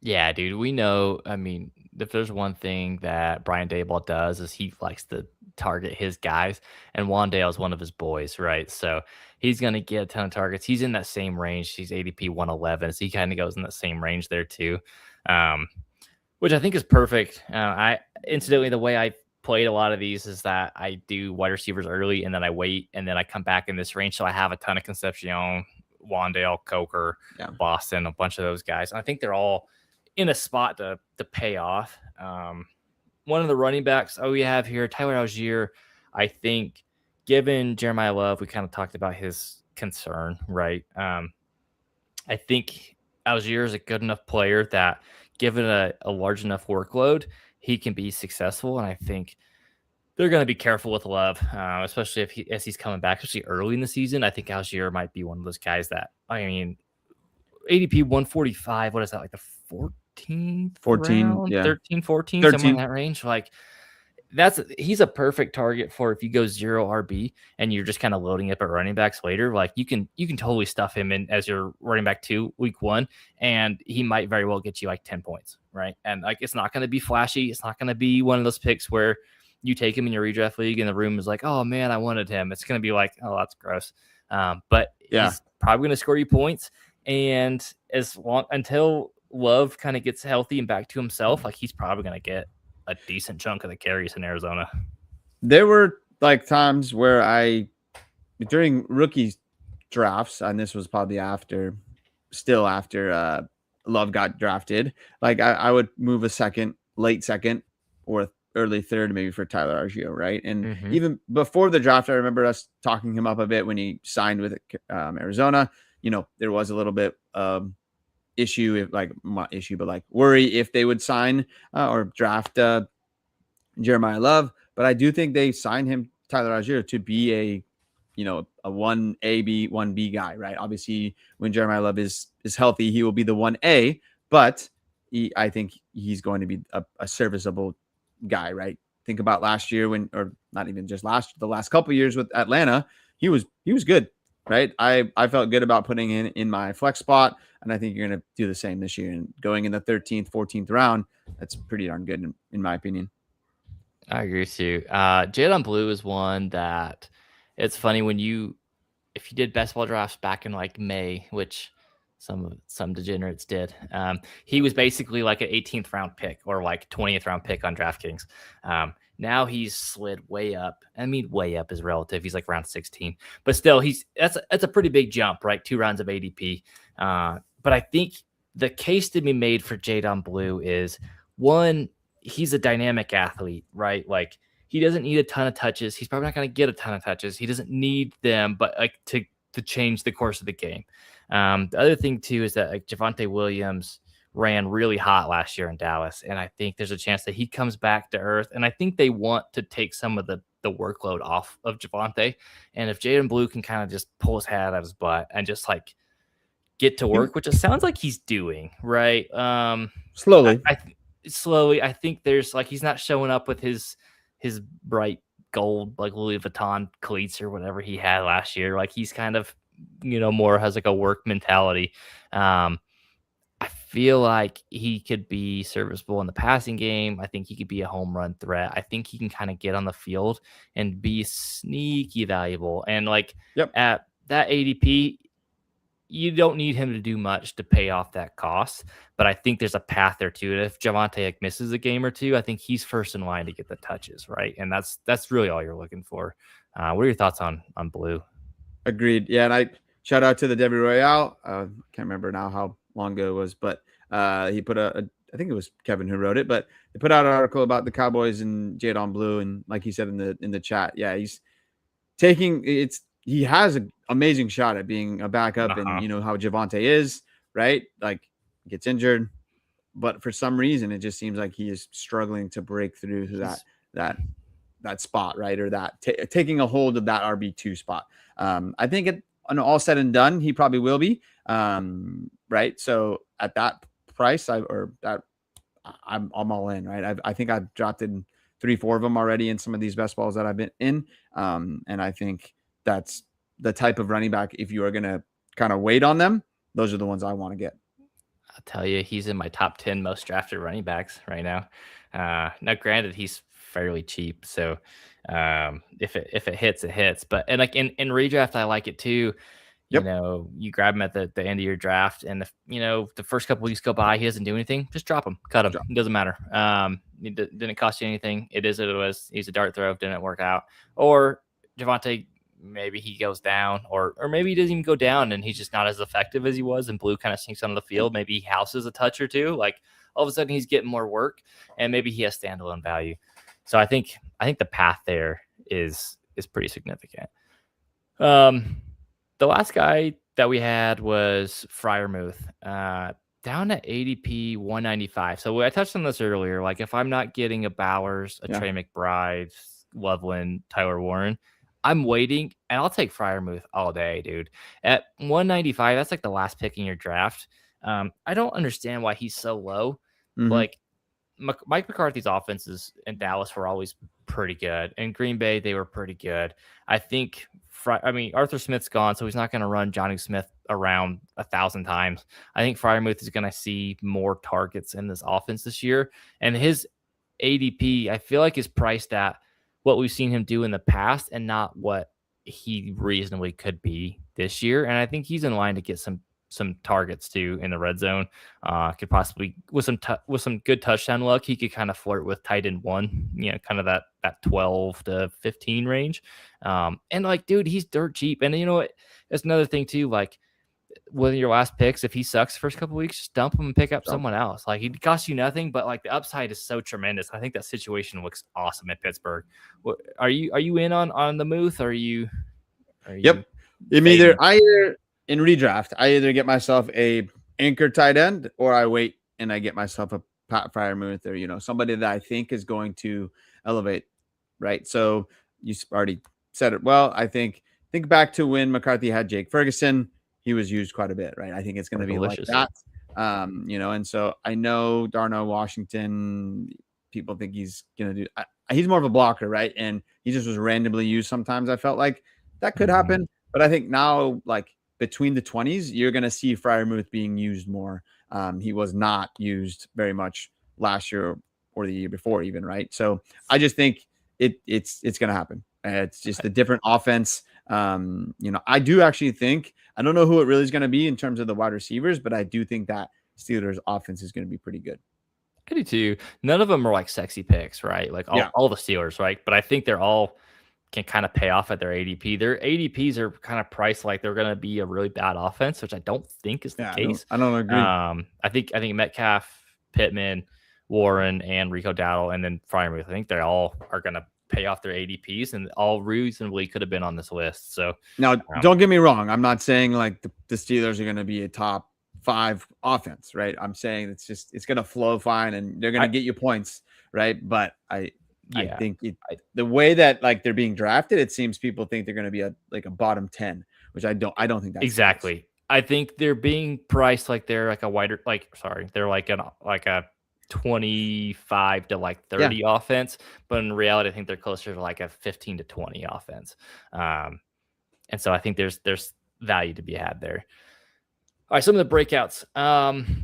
Yeah, dude, we know. I mean, if there's one thing that Brian Daboll does is he likes to target his guys, and Wandale is one of his boys, right? So he's going to get a ton of targets. He's in that same range. He's ADP 111, so he kind of goes in that same range there too, which I think is perfect. Incidentally, the way I played a lot of these is that I do wide receivers early, and then I wait, and then I come back in this range, so I have a ton of Concepcion, Wandale, Coker, Boston, a bunch of those guys. And I think they're all in a spot to pay off. One of the running backs we have here, Tyler Algier, I think, given Jeremiah Love, we kind of talked about his concern, right? I think Algier is a good enough player that given a large enough workload, he can be successful. And I think they're going to be careful with Love, especially as he's coming back, especially early in the season. I think Algier might be one of those guys that, I mean, ADP 145, what is that, like the 14th 14, round? yeah. 13, 14, 13. somewhere in that range. Like, he's a perfect target for if you go 0 RB and you're just kind of loading up at running backs later. Like, you can totally stuff him in as your running back 2 week 1, and he might very well get you like 10 points, right? And like, it's not going to be flashy. It's not going to be one of those picks where you take him in your redraft league and the room is like, oh man, I wanted him. It's going to be like, oh, that's gross. But he's probably going to score you points. And until Love kind of gets healthy and back to himself, like, he's probably going to get a decent chunk of the carries in Arizona. There were like times where during rookie drafts, and this was probably after Love got drafted, like I would move a late second or early third, maybe for Tyler Algier, right? And even before the draft, I remember us talking him up a bit when he signed with Arizona. There was a little bit issue, if like not issue, but like worry if they would sign or draft Jeremiah Love. But I do think they signed him, Tyler Algier, to be a 1A, B, 1B guy, right? Obviously, when Jeremiah Love is healthy, he will be the 1A, but I think he's going to be a serviceable guy, right? Think about last year or not even just the last couple of years with Atlanta, he was good, right? I felt good about putting in my flex spot, and I think you're going to do the same this year. And going in the 13th, 14th round, that's pretty darn good in my opinion. I agree with you. Jadon Blue is one that it's funny if you did best ball drafts back in like May, which some degenerates did. He was basically like an 18th round pick or like 20th round pick on DraftKings. Now he's slid way up. I mean, way up is relative. He's like around 16, but still, that's a pretty big jump, right? 2 rounds of ADP. But I think the case to be made for Jadon Blue is one. He's a dynamic athlete, right? Like he doesn't need a ton of touches. He's probably not going to get a ton of touches. He doesn't need them, but like to change the course of the game. The other thing too is that like Javonte Williams ran really hot last year in Dallas, and I think there's a chance that he comes back to earth. And I think they want to take some of the workload off of Javonte. And if Jadon Blue can kind of just pull his head out of his butt and just like get to work, which it sounds like he's doing, right? Slowly. Slowly, I think there's like he's not showing up with his bright gold like Louis Vuitton cleats or whatever he had last year. Like he's kind of more has like a work mentality. I feel like he could be serviceable in the passing game. I think he could be a home run threat. I think he can kind of get on the field and be sneaky valuable. And like at that ADP, you don't need him to do much to pay off that cost, but I think there's a path there too. If Javonte like misses a game or two, I think he's first in line to get the touches, right? And that's really all you're looking for. What are your thoughts on Blue? Agreed. Yeah, and I shout out to the Debbie Royale. Can't remember now how long ago it was, but he put I think it was Kevin who wrote it, but they put out an article about the Cowboys and Jadon Blue, and like he said in the chat, yeah, he's he has an amazing shot at being a backup, and you know how Javonte is, right? Like gets injured, but for some reason it just seems like he is struggling to break through to that spot, right? Or that taking a hold of that RB2 spot. I think on all said and done, he probably will be, right? So at that price, I'm all in, right? I think I've dropped in 3-4 of them already in some of these best balls that I've been in, and I think that's the type of running back. If you are going to kind of wait on them, those are the ones I want to get. I'll tell you, he's in my top 10 most drafted running backs right now. Now, granted, he's fairly cheap, so if it hits, it hits. But and like in redraft, I like it too. You grab him at the end of your draft, and if the first couple weeks go by, he doesn't do anything, just drop him, cut him. It doesn't matter. It didn't cost you anything. It is what it was. He's a dart throw, didn't work out. Or Javonte, maybe he goes down, or maybe he doesn't even go down and he's just not as effective as he was, and Blue kind of sinks onto the field. Maybe he houses a touch or two. Like all of a sudden he's getting more work, and maybe he has standalone value. So I think the path there is pretty significant. The last guy that we had was Freiermuth, down at ADP 195. So I touched on this earlier. Like if I'm not getting a Bowers, a Trey McBride, Loveland, Tyler Warren, I'm waiting, and I'll take Freiermuth all day, dude. At 195, that's like the last pick in your draft. I don't understand why he's so low. Mm-hmm. Like Mike McCarthy's offenses in Dallas were always pretty good. In Green Bay, they were pretty good. I think Arthur Smith's gone, so he's not going to run Johnny Smith around 1,000 times. I think Freiermuth is going to see more targets in this offense this year. And his ADP, I feel like, is priced at what we've seen him do in the past and not what he reasonably could be this year. And I think he's in line to get some targets too in the red zone. Could possibly with some good touchdown luck, he could kind of flirt with tight end 1, kind of that 12 to 15 range. And like, dude, he's dirt cheap. And you know what? That's another thing too. Like, with your last picks, if he sucks the first couple of weeks, just dump him and pick up someone else. Like, he costs you nothing, but like the upside is so tremendous. I think that situation looks awesome at Pittsburgh. Are you in on the Muth? Or are you Yep. In redraft, I either get myself a anchor tight end, or I wait and I get myself a Pat Freiermuth or, you know, somebody that I think is going to elevate, right? So you already said it well. I think back to when McCarthy had Jake Ferguson. He was used quite a bit, right? I think it's going to be like that. You know, and so I know Darnell Washington, people think he's going to do, he's more of a blocker, right? And he just was randomly used sometimes. I felt like that could happen. But I think now, like between the 20s, you're going to see Freiermuth being used more. He was not used very much last year or the year before even, right? So I just think it's going to happen. It's just a different offense. You know, I do actually think, I don't know who it really is going to be in terms of the wide receivers, but I do think that Steelers offense is going to be pretty good. I do too. None of them are like sexy picks, right? Like all the Steelers, right? But I think they're all can kind of pay off at their ADP. Their ADPs are kind of priced like they're going to be a really bad offense, which I don't think is the case. I don't agree. I think Metcalf, Pittman, Warren, and Rico Dowdle, and then Freiermuth. I think they all are going to pay off their ADPs, and all reasonably could have been on this list. So now, don't get me wrong. I'm not saying like the Steelers are going to be a top 5 offense, right? I'm saying it's going to flow fine and they're going to get you points, right? But I think the way that like they're being drafted, it seems people think they're going to be a bottom 10, which I don't think that's exactly. I think they're being priced like they're like a wider, they're like a 25 to like 30 offense, but in reality, I think they're closer to like a 15 to 20 offense. And so I think there's value to be had there. All right, some of the breakouts.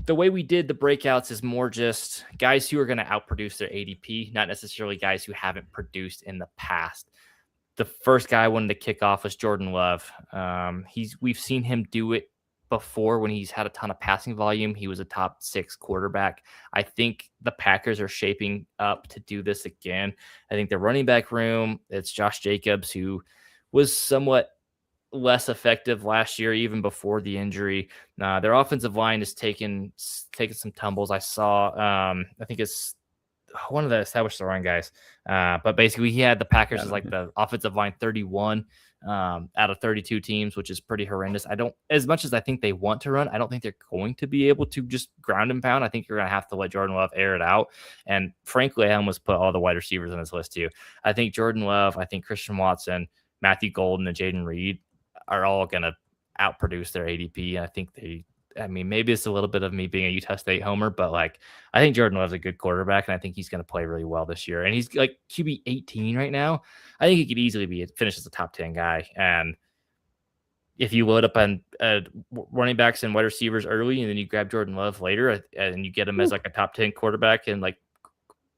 The way we did the breakouts is more just guys who are going to outproduce their ADP, not necessarily guys who haven't produced in the past. The first guy I wanted to kick off was Jordan Love. We've seen him do it before when he's had a ton of passing volume. He was a top 6 quarterback. I think the Packers are shaping up to do this again. I think their running back room, it's Josh Jacobs, who was somewhat less effective last year, even before the injury. Their offensive line is taking some tumbles. I saw, I think it's one of the established run guys, but basically he had the Packers as like the offensive line 31 out of 32 teams, which is pretty horrendous. As much as I think they want to run, I don't think they're going to be able to just ground and pound. I think you're going to have to let Jordan Love air it out. And frankly, I almost put all the wide receivers on this list too. I think Jordan Love, I think Christian Watson, Matthew Golden, and Jaden Reed are all going to outproduce their ADP. And I think maybe it's a little bit of me being a Utah State homer, but like, I think Jordan Love's a good quarterback, and I think he's going to play really well this year. And he's like QB 18 right now. I think he could easily finish as a top 10 guy. And if you load up on running backs and wide receivers early, and then you grab Jordan Love later, and you get him as like a top 10 quarterback and like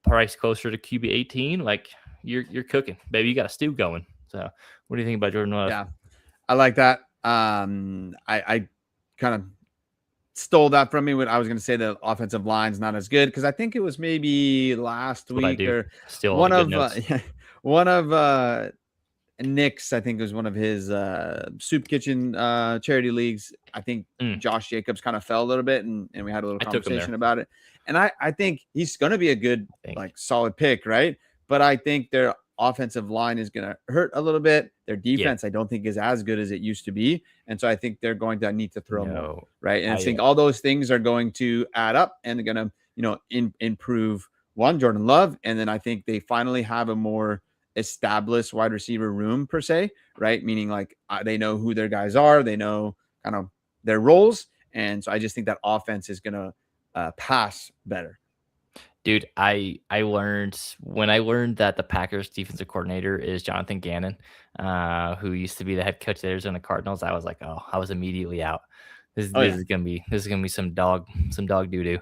price closer to QB 18, like you're cooking, baby. You got a stew going. So what do you think about Jordan Love? Yeah, I like that. I kind of stole that from me when I was going to say the offensive line's not as good, because I think it was maybe last week or still one of Nick's, I think it was one of his soup kitchen charity leagues. I think Josh Jacobs kind of fell a little bit, and we had a little conversation about it. And I think he's going to be a good, like solid pick, right? But I think their offensive line is going to hurt a little bit. Their defense, I don't think, is as good as it used to be. And so I think they're going to need to throw more, right? And I think all those things are going to add up, and they're going to, improve Jordan Love. And then I think they finally have a more established wide receiver room per se, right? Meaning like they know who their guys are. They know kind of their roles. And so I just think that offense is going to pass better. Dude, I learned that the Packers defensive coordinator is Jonathan Gannon, who used to be the head coach of the Arizona Cardinals. I was like, I was immediately out. This is gonna be some dog doo-doo.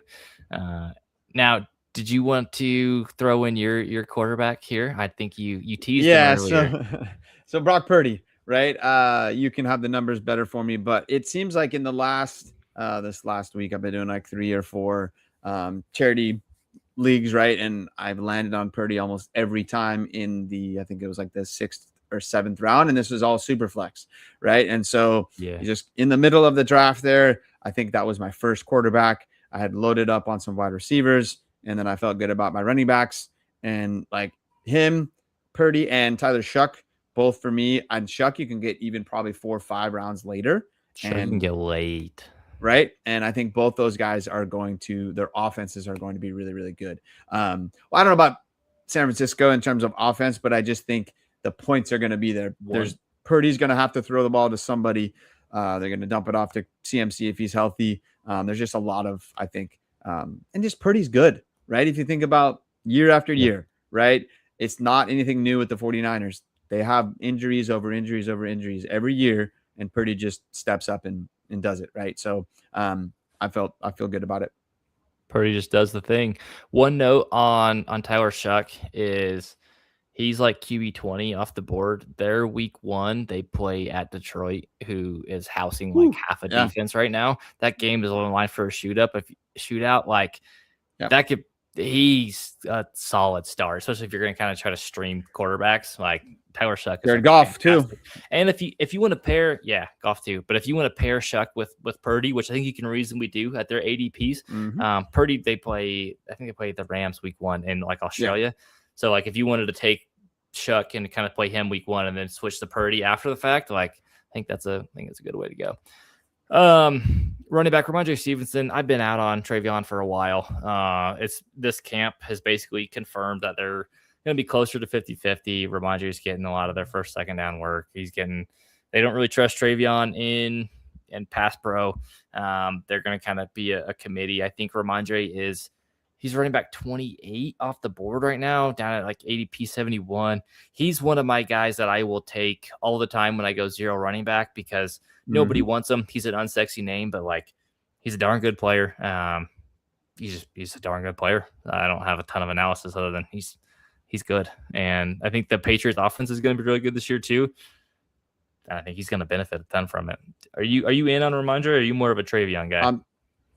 Now, did you want to throw in your quarterback here? I think you teased him earlier. So Brock Purdy, right? You can have the numbers better for me, but it seems like in the this last week I've been doing like 3 or 4 charity leagues, right? And I've landed on Purdy almost every time in I think it was like the 6th or 7th round, and this was all super flex, right? And so just in the middle of the draft there, I think that was my first quarterback. I had loaded up on some wide receivers, and then I felt good about my running backs, and like him, Purdy, and Tyler Shuck, both for me. And Shuck you can get even probably 4 or 5 rounds later. Sure, you can get late. right? And I think both those guys are their offenses are going to be really, really good. Well, I don't know about San Francisco in terms of offense, but I just think the points are going to be there. Purdy's going to have to throw the ball to somebody. They're going to dump it off to CMC if he's healthy. There's just a lot of, I think, and just Purdy's good, right? If you think about year after year, right? It's not anything new with the 49ers. They have injuries over injuries over injuries every year, and Purdy just steps up and does it, right? So I feel good about it. Purdy just does the thing. One note on Tyler Shuck is he's like QB 20 off the board. Their week 1, they play at Detroit, who is housing like half a defense right now. That game is on the line for a shootout. Like that could. He's a solid start, especially if you're going to kind of try to stream quarterbacks. Like Tyler Shuck, Jared Goff too. And if you want to pair, Goff too. But if you want to pair Shuck with Purdy, which I think you can reasonably do at their ADPs, Purdy I think they play the Rams week 1 in like Australia. So like if you wanted to take Shuck and kind of play him week 1 and then switch to Purdy after the fact, like I think that's a good way to go. Running back Ramondre Stevenson, I've been out on Travion for a while. This camp has basically confirmed that they're going to be closer to 50-50. Ramondre's getting a lot of their first, second down work. They don't really trust Travion in pass pro. They're going to kind of be a committee. I think Ramondre he's running back 28 off the board right now, down at like ADP 71. He's one of my guys that I will take all the time when I go zero running back because nobody wants him. He's an unsexy name, but like he's a darn good player. He's a darn good player. I don't have a ton of analysis other than he's good. And I think the Patriots offense is going to be really good this year too. And I think he's going to benefit a ton from it. Are you in on Ramondre or are you more of a Travion guy?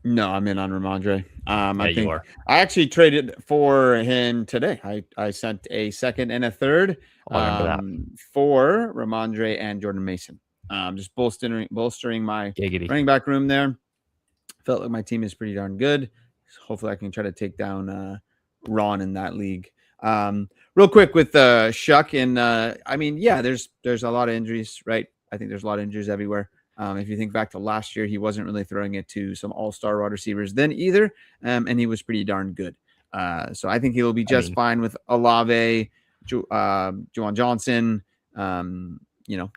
No, I'm in on Ramondre. I think I actually traded for him today. I sent a second and a third for Ramondre and Jordan Mason. Just bolstering my running back room there. Felt like my team is pretty darn good. So hopefully I can try to take down Ron in that league. Real quick with Shuck and there's a lot of injuries, right? I think there's a lot of injuries everywhere. If you think back to last year, he wasn't really throwing it to some all-star wide receivers then either, and he was pretty darn good. So I think he will be just fine with Olave, Juwan Johnson, and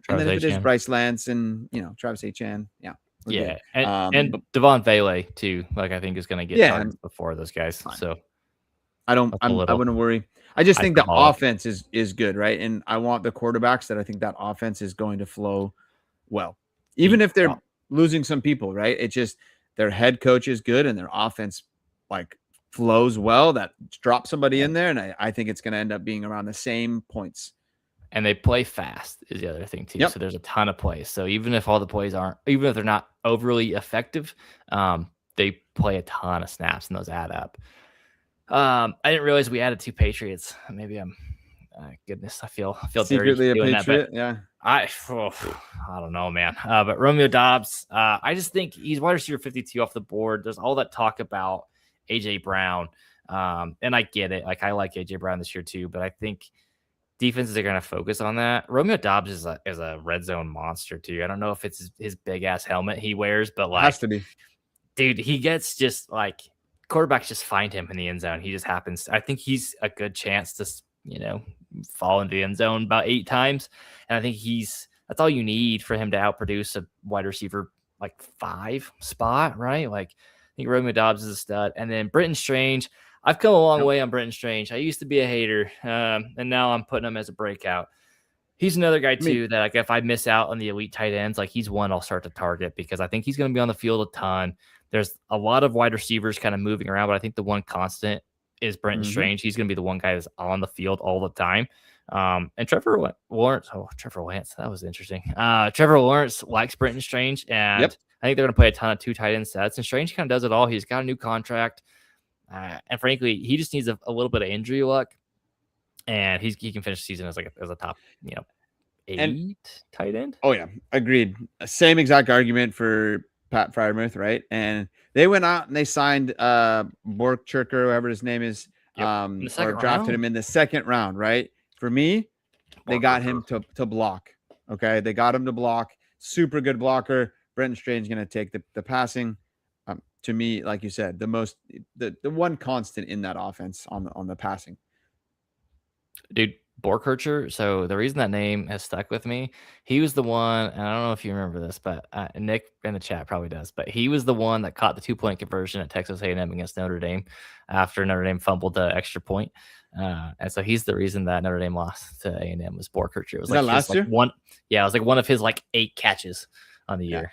then if it is Bryce Lance and Travis Etienne, and Devon Vele too. Like I think is going to get targets before those guys. Fine. So I wouldn't worry. I just think the offense is good, right? And I want the quarterbacks that I think that offense is going to flow well. Even if they're losing some people, right? It's just their head coach is good and their offense like flows well. That drop somebody in there, and I think it's going to end up being around the same points. And they play fast is the other thing too. Yep. So there's a ton of plays. So even if all the plays even if they're not overly effective, they play a ton of snaps and those add up. I didn't realize we added 2 Patriots. Maybe I'm goodness. I feel secretly dirty a Patriot. I don't know, man. But Romeo Doubs, I just think he's wide receiver 52 off the board. There's all that talk about AJ Brown, and I get it. Like I like AJ Brown this year too, but I think defenses are going to focus on that. Romeo Doubs is a red zone monster too. I don't know if it's his big ass helmet he wears, but like has to be, dude. He gets just like quarterbacks just find him in the end zone. He just happens. I think he's a good chance to fall into the end zone about 8 times. And I think that's all you need for him to outproduce a wide receiver like 5 spot, right? Like I think Romeo Doubs is a stud. And then Britton Strange, I've come a long way on Britton Strange. I used to be a hater, and now I'm putting him as a breakout. He's another guy too that like if I miss out on the elite tight ends, like he's one I'll start to target because I think he's going to be on the field a ton. There's a lot of wide receivers kind of moving around, but I think the one constant is Britton Strange. He's going to be the one guy that's on the field all the time. And Trevor Lawrence. Oh, Trevor Lance. That was interesting. Trevor Lawrence likes Britton Strange, and I think they're going to play a ton of 2 tight end sets. And Strange kind of does it all. He's got a new contract, and frankly, he just needs a little bit of injury luck, and he can finish the season as a top 8 tight end. Oh yeah, agreed. Same exact argument for Pat Freiermuth, right? And they went out and they signed Borchurker, whoever his name is, or drafted him in the 2nd round, right? For me, they got him to block. Okay, they got him to block. Super good blocker. Brenton Strange going to take the passing. To me, like you said, the one constant in that offense on the passing. Dude, Borkircher. So the reason that name has stuck with me, he was the one, and I don't know if you remember this, but Nick in the chat probably does, but he was the one that caught the 2-point conversion at Texas A&M against Notre Dame after Notre Dame fumbled the extra point. And so he's the reason that Notre Dame lost to A&M was Borkircher. It was like last year? It was like one of his like 8 catches on the year.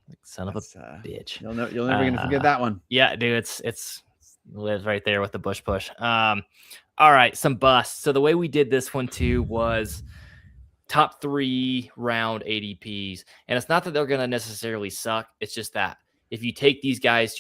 Like, son of a bitch. You're never gonna forget that one. Yeah, dude, it's lives right there with the Bush push. All right, some busts. So the way we did this one too was top 3 round ADPs. And it's not that they're going to necessarily suck. It's just that if you take these guys,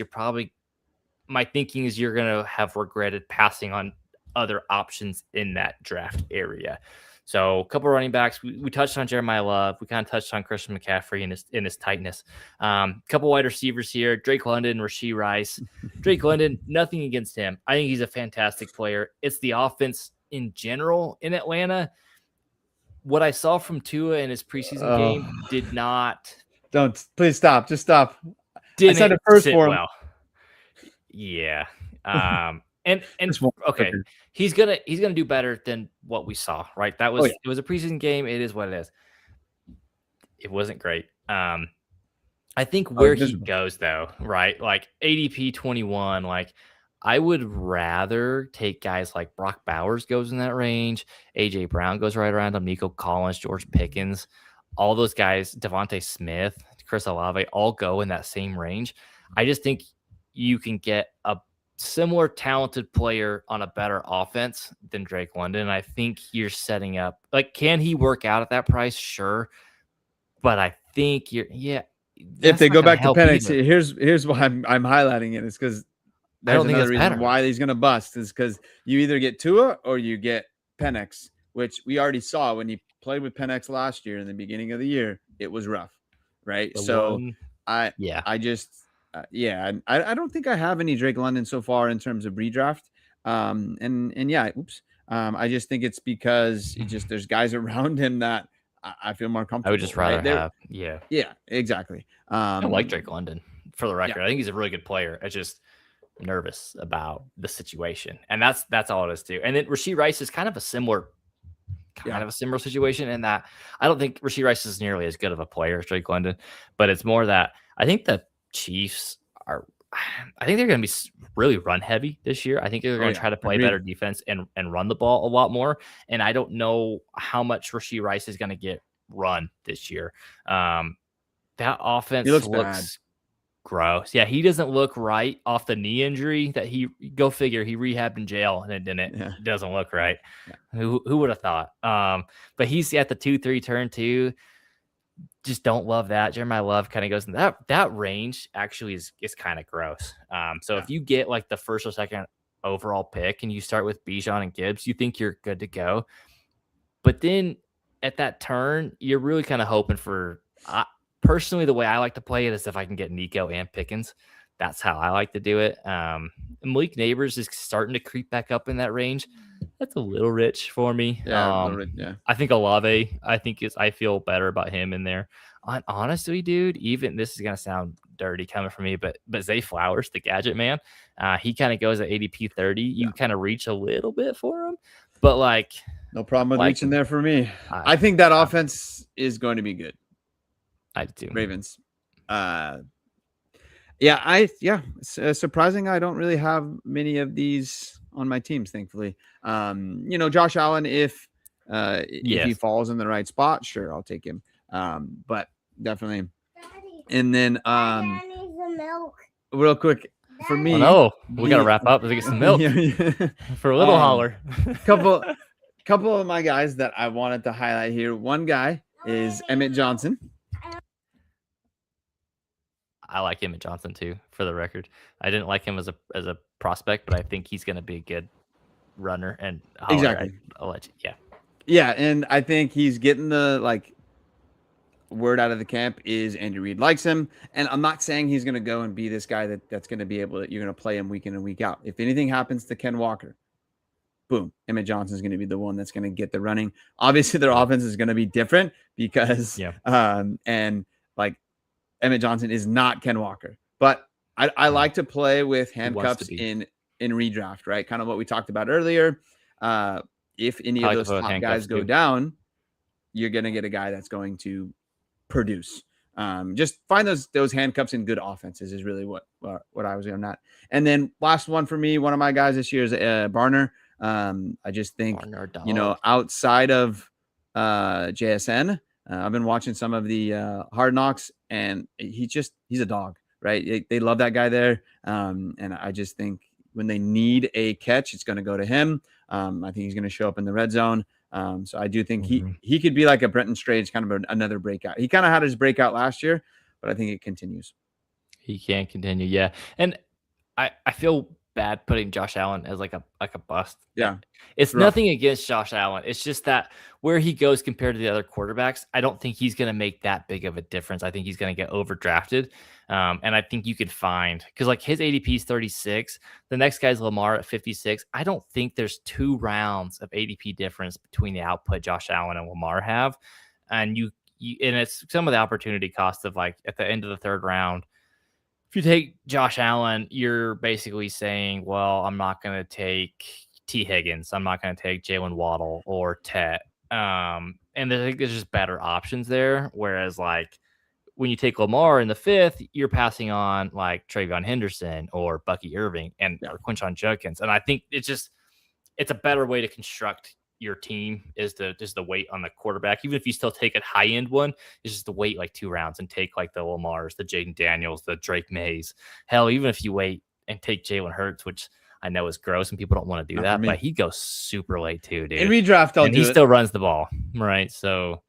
my thinking is you're going to have regretted passing on other options in that draft area. So a couple of running backs. We touched on Jeremiah Love. We kind of touched on Christian McCaffrey in his tightness. A couple wide receivers here. Drake London, Rashee Rice. Drake London, nothing against him. I think he's a fantastic player. It's the offense in general in Atlanta. What I saw from Tua in his preseason game did not. Please stop. Just stop. Didn't I said it first for him. Well. Yeah. And okay, he's gonna do better than what we saw, right? That was It was a preseason game. It is what it is. It wasn't great. I think where he goes though, right? Like ADP 21, like I would rather take guys like Brock Bowers goes in that range, AJ Brown goes right around him, Nico Collins, George Pickens, all those guys, Devontae Smith, Chris Olave, all go in that same range. I just think you can get a similar talented player on a better offense than Drake London. I think you're setting up, like, can he work out at that price? Sure. But I think if they go back to Penix, here's why I'm highlighting it is because there's another reason why he's going to bust is because you either get Tua or you get Penix, which we already saw when he played with Penix last year in the beginning of the year. It was rough, right? I don't think I have any Drake London so far in terms of redraft. I just think it's because there's guys around him that I feel more comfortable. I would just rather have. Yeah, exactly. I like Drake London for the record. I think he's a really good player. I just nervous about the situation, and that's all it is too. And then Rashee Rice is kind of a similar situation in that I don't think Rashee Rice is nearly as good of a player as Drake London, but it's more that I think the Chiefs they're going to be really run heavy this year. I think they're going to try to play better defense and run the ball a lot more. And I don't know how much Rashee Rice is going to get run this year. That offense looks bad. Gross. Yeah, he doesn't look right off the knee injury that he rehabbed in jail and it didn't. Yeah. It doesn't look right. Yeah. Who would have thought? But he's at the 2-3 turn too. Just don't love that. Jeremiah Love kind of goes in that range actually is kind of gross. If you get like the first or second overall pick and you start with Bijan and Gibbs, you think you're good to go. But then at that turn, you're really kind of hoping for personally, the way I like to play it is if I can get Nico and Pickens. That's how I like to do it. Malik Neighbors is starting to creep back up in that range. That's a little rich for me. Yeah, I think Olave, I feel better about him in there. Honestly, dude, even this is gonna sound dirty coming from me, but Zay Flowers, the gadget man, he kind of goes at ADP 30. You kind of reach a little bit for him, but like no problem with reaching there for me. I think that offense is going to be good. I do. Ravens. Surprising. I don't really have many of these on my teams, thankfully. Josh Allen, if he falls in the right spot, sure, I'll take him. But definitely. And then real quick for me. We got to wrap up. Let's get some milk for a little holler. couple of my guys that I wanted to highlight here. One guy is Emmett Johnson. I like Emmett Johnson too, for the record. I didn't like him as a prospect, but I think he's going to be a good runner and holler. Exactly. I'll let you. Yeah. Yeah, and I think he's getting the word out of the camp is Andy Reid likes him, and I'm not saying he's going to go and be this guy that's going to be able to you're going to play him week in and week out. If anything happens to Ken Walker, boom, Emmett Johnson is going to be the one that's going to get the running. Obviously, their offense is going to be different because Emmett Johnson is not Ken Walker. But I like to play with handcuffs in redraft, right? Kind of what we talked about earlier. If any of those top guys go down, you're going to get a guy that's going to produce. Just find those handcuffs in good offenses is really what I was on that. And then last one for me, one of my guys this year is Barner. I just think, outside of JSN, I've been watching some of the Hard Knocks, and he's a dog, right? They love that guy there. And I just think when they need a catch, it's going to go to him. I think he's going to show up in the red zone. So I do think he could be like a Brenton Strange, kind of another breakout. He kind of had his breakout last year, but I think it continues. He can continue. Yeah. And I feel bad putting Josh Allen as like a bust. Yeah. It's nothing against Josh Allen. It's just that where he goes compared to the other quarterbacks, I don't think he's going to make that big of a difference. I think he's going to get overdrafted. And I think you could find, because like his ADP is 36. The next guy's Lamar at 56. I don't think there's 2 rounds of ADP difference between the output Josh Allen and Lamar have. And and it's some of the opportunity cost of like at the end of the 3rd round. If you take Josh Allen, you're basically saying, well, I'm not going to take T. Higgins. I'm not going to take Jalen Waddle or Tet. And there's just better options there. Whereas like when you take Lamar in the 5th, you're passing on like Travion Henderson or Bucky Irving or Quinshon Judkins. And I think it's a better way to construct your team is just the weight on the quarterback. Even if you still take a high end one, it's just to wait like 2 rounds and take like the Lamars, the Jaden Daniels, the Drake Mays. Hell, even if you wait and take Jalen Hurts, which I know is gross and people don't want to do that, but he goes super late too, dude. In redraft, he still runs the ball, right? So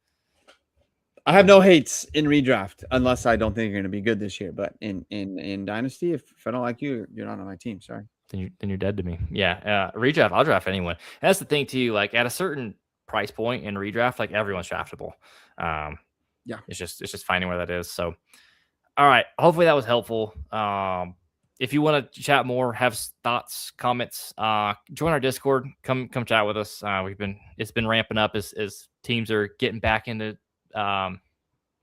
I have no hates in redraft unless I don't think you're going to be good this year. But in Dynasty, if I don't like you, you're not on my team. Sorry. Then you're dead to me. Yeah. Redraft, I'll draft anyone. And that's the thing too. Like at a certain price point in redraft, like everyone's draftable. It's just finding where that is. So, all right. Hopefully that was helpful. If you want to chat more, have thoughts, comments, join our Discord. Come chat with us. It's been ramping up as teams are getting back into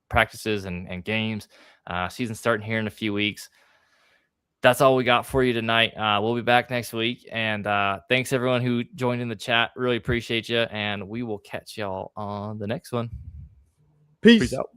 practices and games. Season starting here in a few weeks. That's all we got for you tonight. We'll be back next week. And thanks everyone who joined in the chat. Really appreciate you. And we will catch y'all on the next one. Peace out.